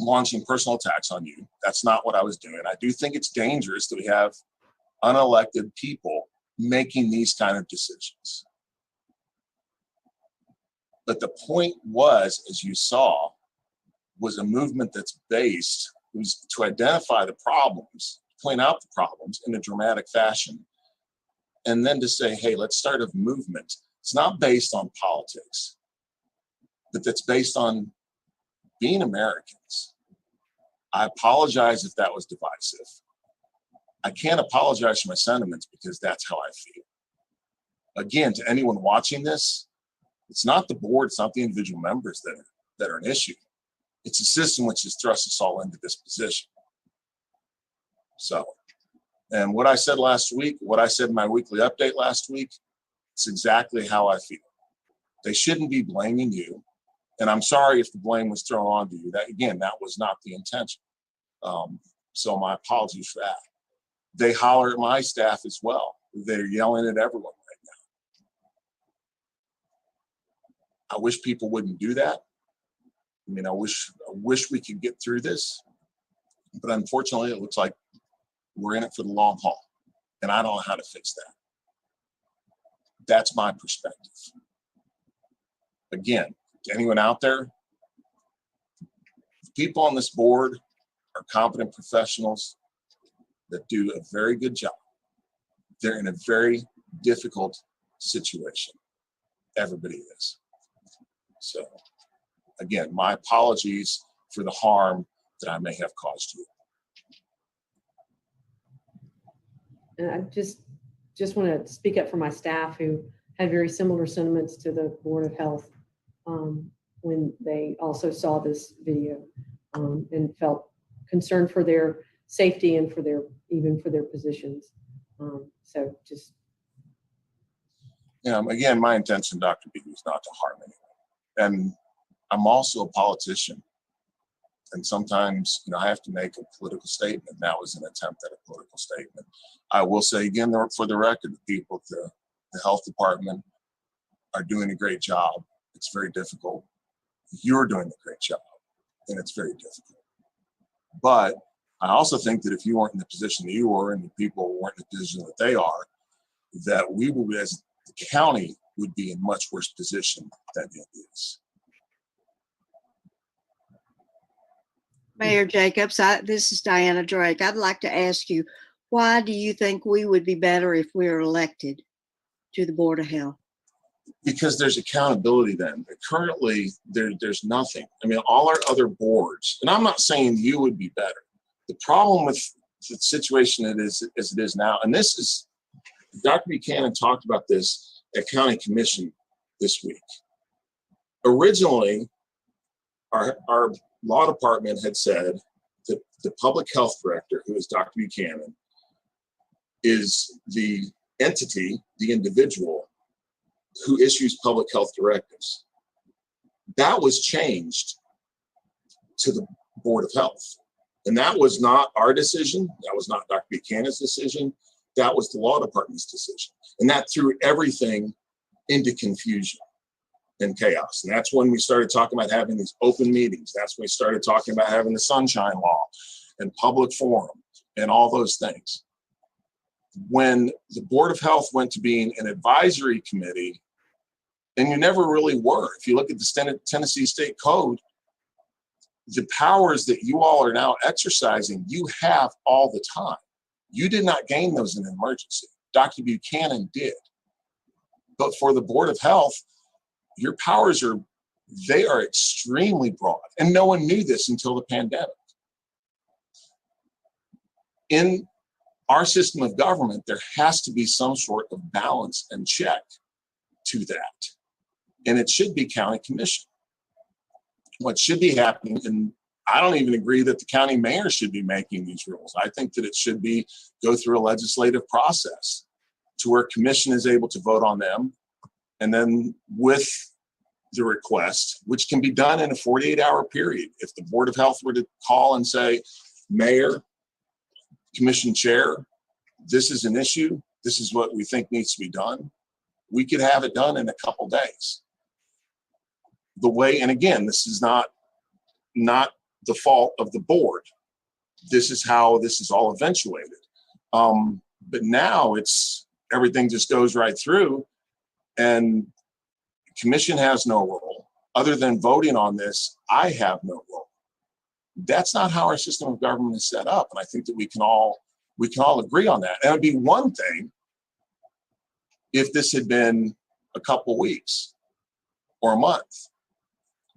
launching personal attacks on you, that's not what I was doing. I do think it's dangerous that we have unelected people making these kind of decisions. But the point was, as you saw, was a movement that's based, was to identify the problems, point out the problems in a dramatic fashion, and then to say, hey, let's start a movement. It's not based on politics, but that's based on being Americans. I apologize if that was divisive. I can't apologize for my sentiments because that's how I feel. Again, to anyone watching this, it's not the board, it's not the individual members that are an issue. It's a system which has thrust us all into this position. So, and what I said last week, what I said in my weekly update last week, it's exactly how I feel. They shouldn't be blaming you. And I'm sorry if the blame was thrown onto you. That, again, that was not the intention. So my apologies for that. They holler at my staff as well. They're yelling at everyone right now. I wish people wouldn't do that. I mean, I wish we could get through this, but unfortunately, it looks like we're in it for the long haul, and I don't know how to fix that. That's my perspective. Again, to anyone out there, the people on this board are competent professionals that do a very good job. They're in a very difficult situation. Everybody is. So, again, my apologies for the harm that I may have caused you. And I just want to speak up for my staff who had very similar sentiments to the Board of Health when they also saw this video and felt concerned for their safety and for even for their positions. So just. Yeah, again, my intention, Dr. B, was not to harm anyone. And I'm also a politician. And sometimes, I have to make a political statement. That was an attempt at a political statement. I will say again, for the record, the people at the health department are doing a great job. It's very difficult. You're doing a great job, and it's very difficult. But I also think that if you weren't in the position that you were and the people weren't in the position that they are, that we will, as the county, would be in much worse position than it is. Mayor Jacobs, this is Diana Drake. I'd like to ask you, why do you think we would be better if we were elected to the Board of Health? Because there's accountability then. But currently, there's nothing. I mean, all our other boards, and I'm not saying you would be better. The problem with the situation as it is now, and this is, Dr. Buchanan talked about this at County Commission this week. Originally, our law department had said that the public health director, who is Dr. Buchanan, is the entity, the individual who issues public health directives. That was changed to the Board of Health. And that was not our decision. That was not Dr. Buchanan's decision. That was the law department's decision. And that threw everything into confusion and chaos. And that's when we started talking about having these open meetings. That's when we started talking about having the Sunshine Law and public forum and all those things. When the Board of Health went to being an advisory committee, and you never really were. If you look at the Tennessee State Code, the powers that you all are now exercising, you have all the time. You did not gain those in an emergency. Dr. Buchanan did. But for the Board of Health, your powers are, they are extremely broad. And no one knew this until the pandemic. In our system of government, there has to be some sort of balance and check to that. And it should be county commission. What should be happening, and I don't even agree that the county mayor should be making these rules. I think that it should be go through a legislative process to where commission is able to vote on them. And then with the request, which can be done in a 48-hour period. If the Board of Health were to call and say, Mayor, Commission Chair, this is an issue, this is what we think needs to be done, we could have it done in a couple days. The way, and again, this is not the fault of the board. This is how this is all eventuated. But now it's, everything just goes right through, and commission has no role. Other than voting on this, I have no role. That's not how our system of government is set up. And I think that we can all agree on that. And it'd be one thing if this had been a couple weeks or a month.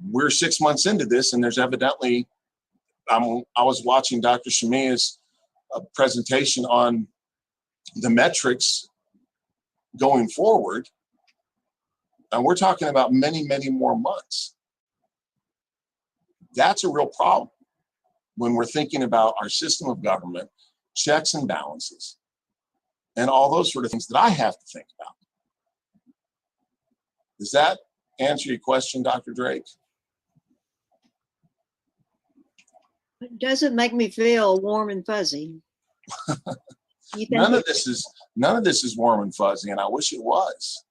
We're 6 months into this, and there's evidently, I was watching Dr. Shamia's presentation on the metrics going forward, and we're talking about many, many more months. That's a real problem when we're thinking about our system of government, checks and balances, and all those sort of things that I have to think about. Does that answer your question, Dr. Drake? It doesn't make me feel warm and fuzzy. You think None of this is warm and fuzzy, and I wish it was.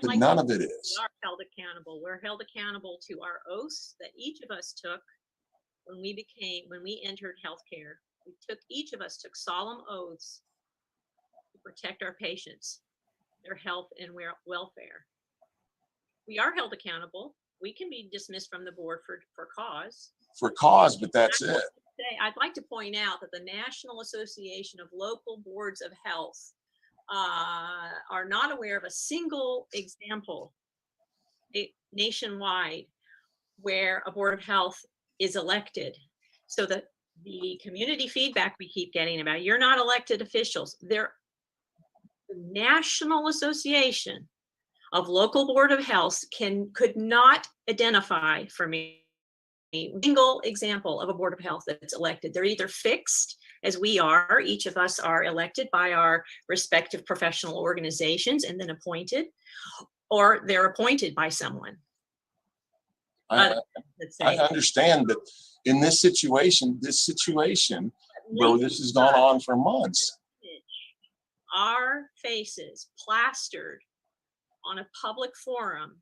But none of it is. We are held accountable. We're held accountable to our oaths that each of us took when we entered healthcare. Each of us took solemn oaths to protect our patients, their health and welfare. We are held accountable. We can be dismissed from the board for cause. For cause, but that's it. I'd like to point out that the National Association of Local Boards of Health are not aware of a single example nationwide where a board of health is elected. So the community feedback we keep getting about, you're not elected officials. The National Association of Local Board of Health could not identify for me a single example of a board of health that's elected. They're either fixed, as we are, each of us are elected by our respective professional organizations and then appointed, or they're appointed by someone. I understand, but in this situation where this has gone on for months. Our faces plastered on a public forum,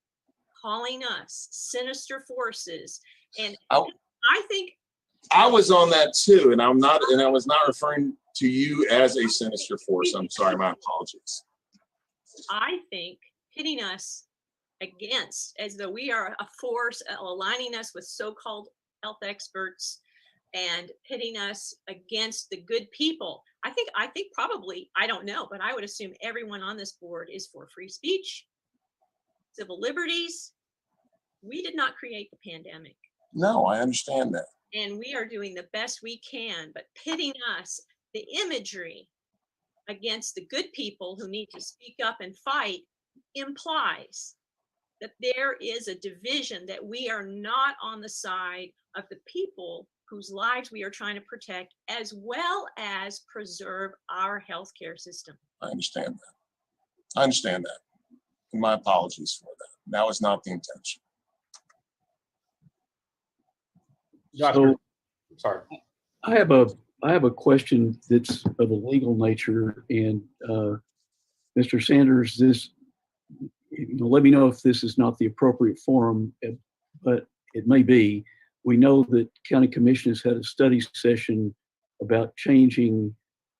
calling us sinister forces. And I think I was on that too, and I was not referring to you as a sinister force. I'm sorry, my apologies. I think pitting us against, as though we are a force, aligning us with so-called health experts and pitting us against the good people. I think probably, I don't know, but I would assume everyone on this board is for free speech, civil liberties. We did not create the pandemic. No, I understand that. And we are doing the best we can, but pitting us, the imagery against the good people who need to speak up and fight implies that there is a division, that we are not on the side of the people whose lives we are trying to protect, as well as preserve our healthcare system. I understand that. And my apologies for that. That was not the intention. So, Sorry. I have a question that's of a legal nature, and Mr. Sanders, let me know if this is not the appropriate forum, but it may be. We know that County Commission has had a study session about changing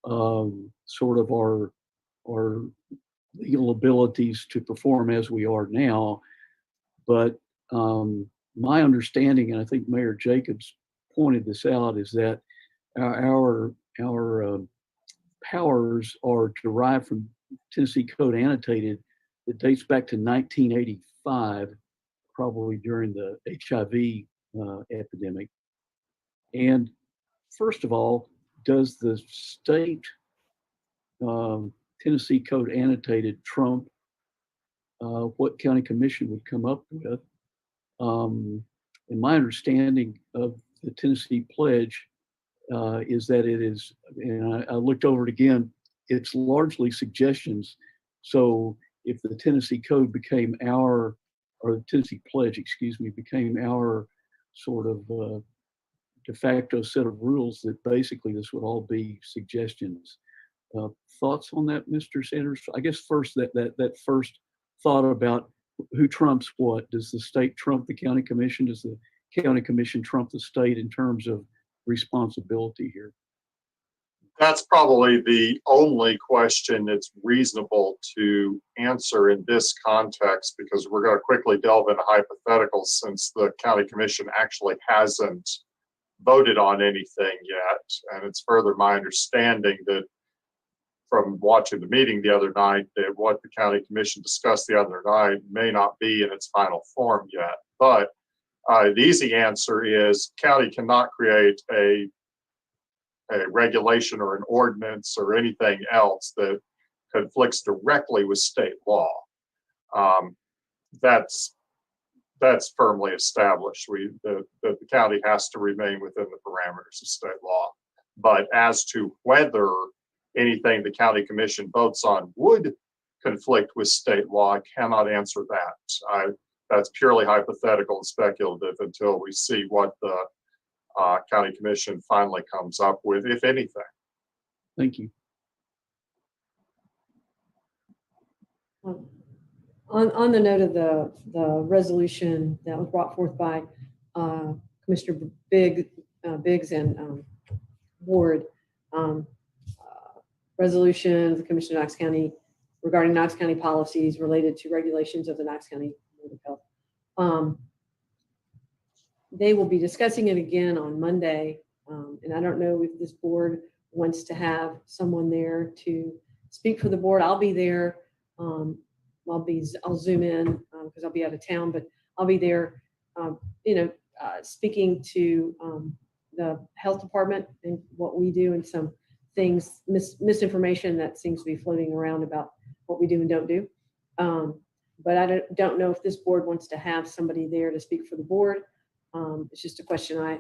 sort of our legal abilities to perform as we are now, but my understanding, and I think Mayor Jacobs pointed this out, is that our powers are derived from Tennessee Code Annotated that dates back to 1985. probably during the HIV epidemic. And first of all, does the state Tennessee Code annotated trump what county commission would come up with? And my understanding of the Tennessee Pledge is that it is, and I looked over it again, it's largely suggestions. So if the Tennessee Code became our, or the Tennessee Pledge, excuse me, became our sort of de facto set of rules, that basically this would all be suggestions. Thoughts on that, Mr. Sanders? I guess first that first thought about who trumps what. Does the state trump the county commission? Does the county commission trump the state in terms of responsibility here? That's probably the only question it's reasonable to answer in this context, because we're going to quickly delve into hypotheticals since the county commission actually hasn't voted on anything yet. And it's further my understanding that from watching the meeting the other night, that what the county commission discussed the other night may not be in its final form yet. But the easy answer is county cannot create a regulation or an ordinance or anything else that conflicts directly with state law. That's firmly established. The county has to remain within the parameters of state law. But as to whether anything the county commission votes on would conflict with state law, I cannot answer that. That's purely hypothetical and speculative until we see what the county commission finally comes up with, if anything. Thank you. On the note of the resolution that was brought forth by Commissioner Biggs and Ward, resolution of the Commission of Knox County regarding Knox County policies related to regulations of the Knox County Board of Health. They will be discussing it again on Monday, and I don't know if this board wants to have someone there to speak for the board. I'll be there. I'll zoom in because I'll be out of town, but I'll be there, speaking to the health department and what we do, and some things, misinformation that seems to be floating around about what we do and don't do. But I don't know if this board wants to have somebody there to speak for the board. It's just a question I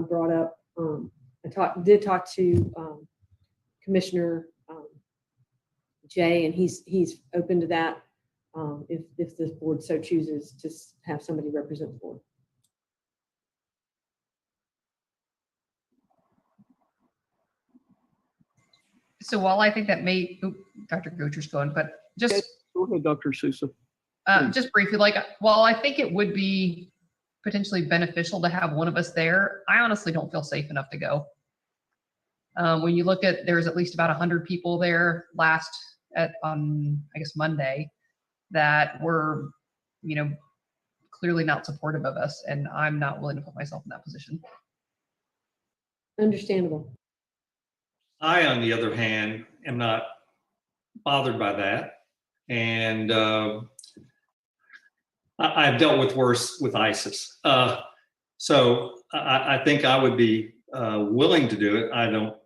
brought up. I did talk to Commissioner Jay, and he's open to that if this board so chooses to have somebody represent the board. So while I think that may, Dr. Gocher's going, but just go ahead, Dr. Sousa. Just briefly, like, while I think it would be potentially beneficial to have one of us there, I honestly don't feel safe enough to go. When you look at, there's at least about 100 people there last I guess Monday, that were, clearly not supportive of us, and I'm not willing to put myself in that position. Understandable. I, on the other hand, am not bothered by that. And I've dealt with worse with ISIS. So I think I would be willing to do it. I don't,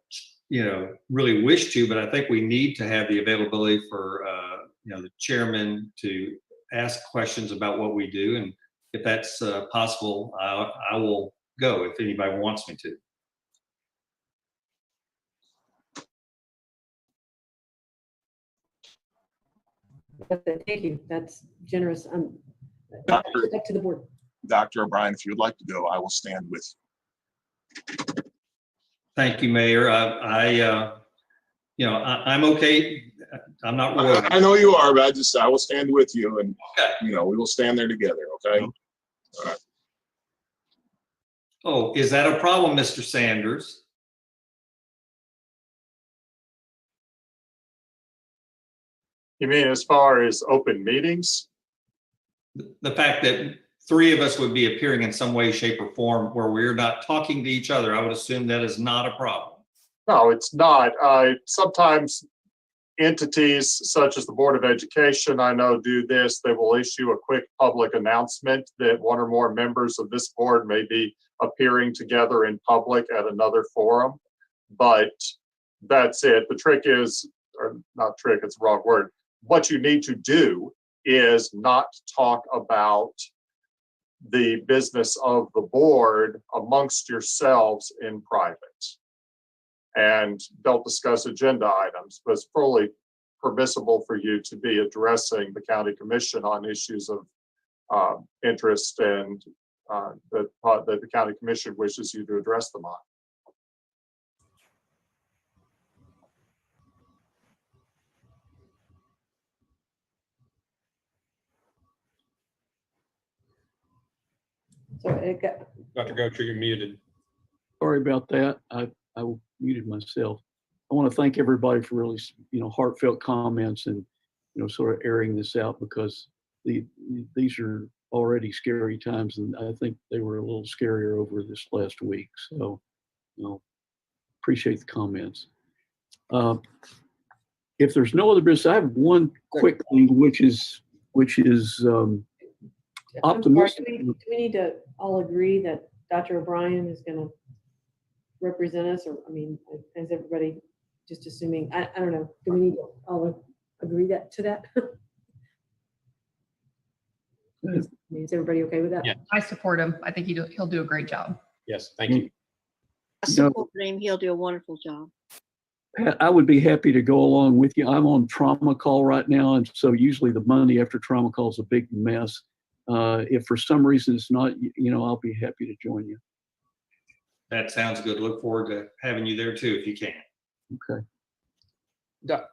really wish to, but I think we need to have the availability for, the chairman to ask questions about what we do. And if that's possible, I will go if anybody wants me to. Thank you. That's generous. Dr. Back to the board. Dr. O'Brien, if you would like to go, I will stand with you. Thank you, Mayor. I'm okay. I'm not worried. I know you are, but I will stand with you, and we will stand there together. Okay. All right. Oh, is that a problem, Mr. Sanders? You mean as far as open meetings? The fact that 3 of us would be appearing in some way, shape, or form where we're not talking to each other, I would assume that is not a problem. No, it's not. Sometimes entities such as the Board of Education, I know, do this. They will issue a quick public announcement that one or more members of this board may be appearing together in public at another forum. But that's it. The trick is, or not trick, it's the wrong word. What you need to do is not talk about the business of the board amongst yourselves in private. And don't discuss agenda items, but it's fully permissible for you to be addressing the county commission on issues of interest and that the county commission wishes you to address them on. So it got, Dr. Gocher, you're muted. Sorry about that. I muted myself. I want to thank everybody for really, heartfelt comments and, sort of airing this out, because these are already scary times, and I think they were a little scarier over this last week. So, appreciate the comments. If there's no other business, I have one quick thing, which is optimistic. do we need to all agree that Dr. O'Brien is going to represent us? Or, I mean, is everybody just assuming? I don't know. Do we need to all agree to that? Is everybody okay with that? Yeah. I support him. I think he'll do a great job. Yes, thank you. I support him. He'll do a wonderful job. I would be happy to go along with you. I'm on trauma call right now, and so usually the Monday after trauma call is a big mess. If for some reason it's not, I'll be happy to join you. That sounds good. Look forward to having you there too, if you can. Okay.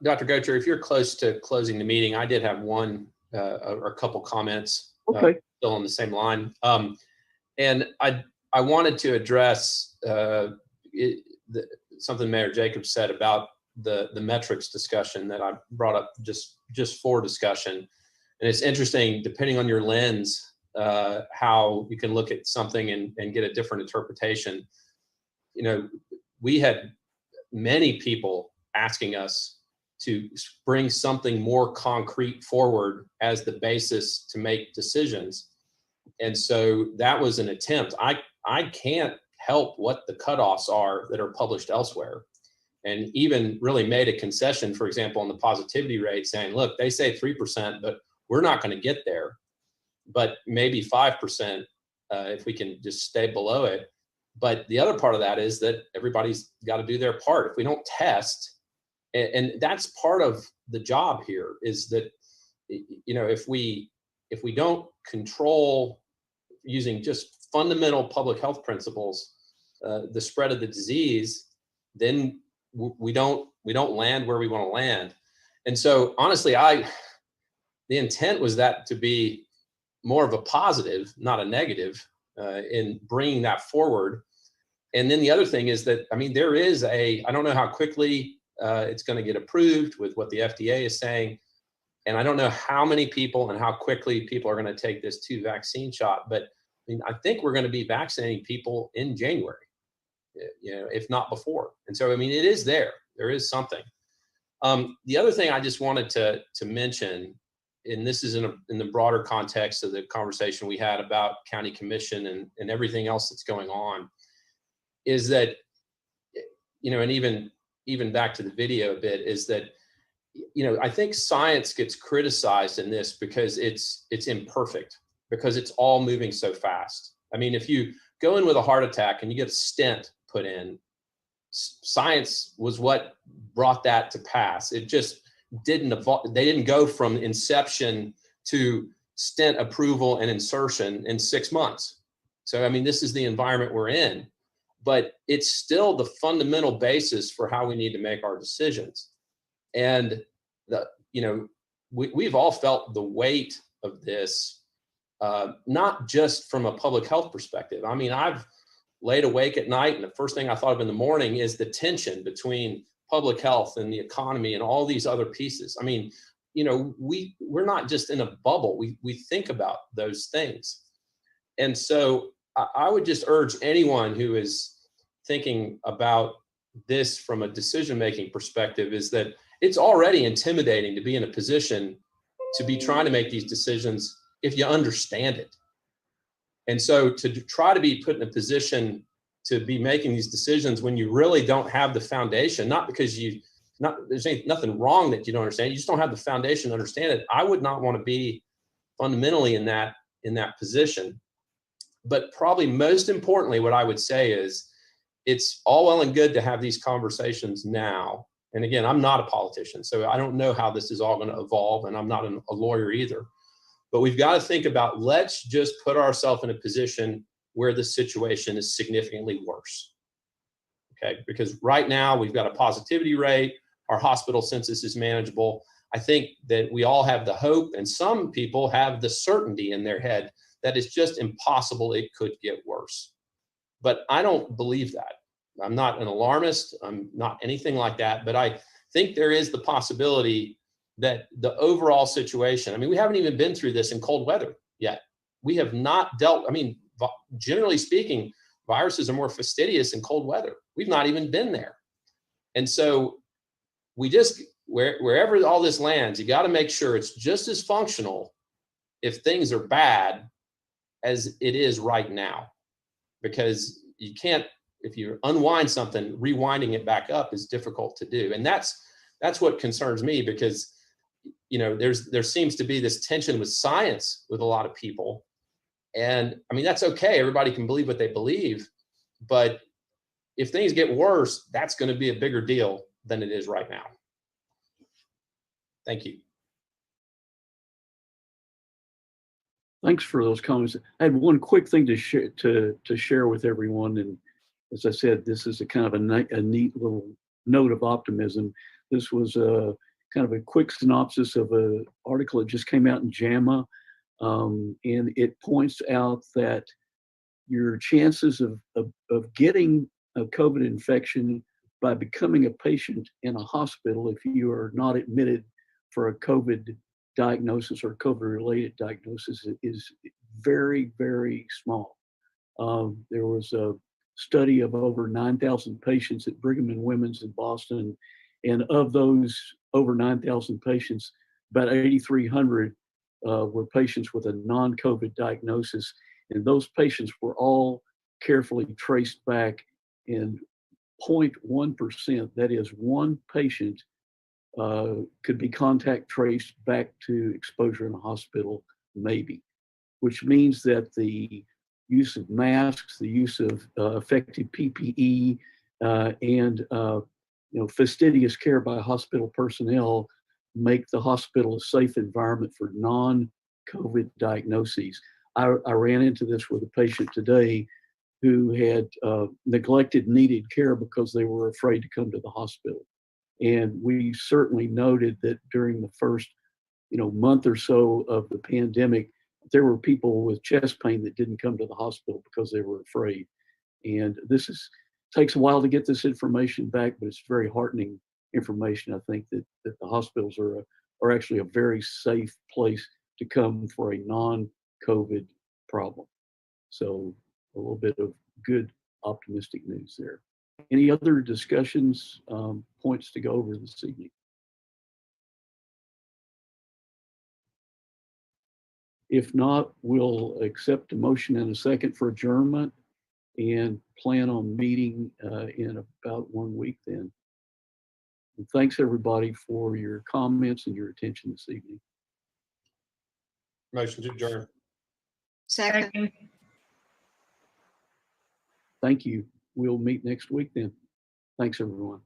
Dr. Gocher, if you're close to closing the meeting, I did have one or a couple comments. Okay. Still on the same line. And I wanted to address something Mayor Jacobs said about the metrics discussion that I brought up just for discussion. And it's interesting, depending on your lens, how you can look at something and get a different interpretation. We had many people asking us to bring something more concrete forward as the basis to make decisions. And so that was an attempt. I can't help what the cutoffs are that are published elsewhere, and even really made a concession, for example, on the positivity rate, saying, look, they say 3%, but we're not going to get there, but maybe 5% if we can just stay below it. But the other part of that is that everybody's got to do their part. If we don't test, and that's part of the job here, is that, if we don't control using just fundamental public health principles, the spread of the disease, then we don't land where we want to land. And so honestly, the intent was that to be more of a positive, not a negative, in bringing that forward. And then the other thing is that, there is I don't know how quickly it's going to get approved with what the FDA is saying. And I don't know how many people and how quickly people are going to take this 2 vaccine shot, but I think we're going to be vaccinating people in January, if not before. And so, it is there. There is something. The other thing I just wanted to mention, and this is in the broader context of the conversation we had about county commission and everything else that's going on, is that, and even back to the video a bit, is that, I think science gets criticized in this because it's imperfect, because it's all moving so fast. If you go in with a heart attack and you get a stent put in, science was what brought that to pass. It just didn't evolve. They didn't go from inception to stent approval and insertion in 6 months. So, this is the environment we're in, but it's still the fundamental basis for how we need to make our decisions. And we've all felt the weight of this, not just from a public health perspective. I've laid awake at night, and the first thing I thought of in the morning is the tension between public health and the economy and all these other pieces. We're not just in a bubble. We think about those things. And so I would just urge anyone who is thinking about this from a decision-making perspective, is that it's already intimidating to be in a position to be trying to make these decisions if you understand it. And so to try to be put in a position to be making these decisions when you really don't have the foundation, not because there's nothing wrong that you don't understand, you just don't have the foundation to understand it. I would not want to be fundamentally in that position. But probably most importantly, what I would say is it's all well and good to have these conversations now. And again, I'm not a politician, so I don't know how this is all going to evolve, and I'm not a lawyer either. But we've got to think about, let's just put ourselves in a position where the situation is significantly worse. Okay, because right now we've got a positivity rate, our hospital census is manageable. I think that we all have the hope, and some people have the certainty in their head that it's just impossible, it could get worse. But I don't believe that. I'm not an alarmist, I'm not anything like that, but I think there is the possibility that the overall situation, I mean, we haven't even been through this in cold weather yet. We have not dealt, I mean, generally speaking, viruses are more fastidious in cold weather. We've not even been there. And so we just, wherever all this lands, you got to make sure it's just as functional if things are bad as it is right now. Because you can't, if you unwind something, rewinding it back up is difficult to do. And that's what concerns me, because you know, there seems to be this tension with science with a lot of people. And I mean, that's okay. Everybody can believe what they believe. But if things get worse, that's going to be a bigger deal than it is right now. Thank you. Thanks for those comments. I had one quick thing to share with everyone. And as I said, this is a kind of a neat little note of optimism. This was a kind of a quick synopsis of an article that just came out in JAMA. And it points out that your chances of getting a COVID infection by becoming a patient in a hospital, if you are not admitted for a COVID diagnosis or COVID-related diagnosis, is very, very small. There was a study of over 9,000 patients at Brigham and Women's in Boston, and of those over 9,000 patients, about 8,300 were patients with a non-COVID diagnosis, and those patients were all carefully traced back, and 0.1%, that is one patient, could be contact traced back to exposure in a hospital, maybe, which means that the use of masks, the use of effective PPE, and fastidious care by hospital personnel make the hospital a safe environment for non-COVID diagnoses. I ran into this with a patient today who had neglected needed care because they were afraid to come to the hospital. And we certainly noted that during the first month or so of the pandemic, there were people with chest pain that didn't come to the hospital because they were afraid. And this takes a while to get this information back, but it's very heartening information. I think that the hospitals are actually a very safe place to come for a non-COVID problem. So a little bit of good optimistic news there. Any other discussions, points to go over this evening? If not, we'll accept a motion and a second for adjournment and plan on meeting in about 1 week then. And thanks everybody for your comments and your attention this evening. Motion to adjourn. Second. Thank you. We'll meet next week then. Thanks everyone.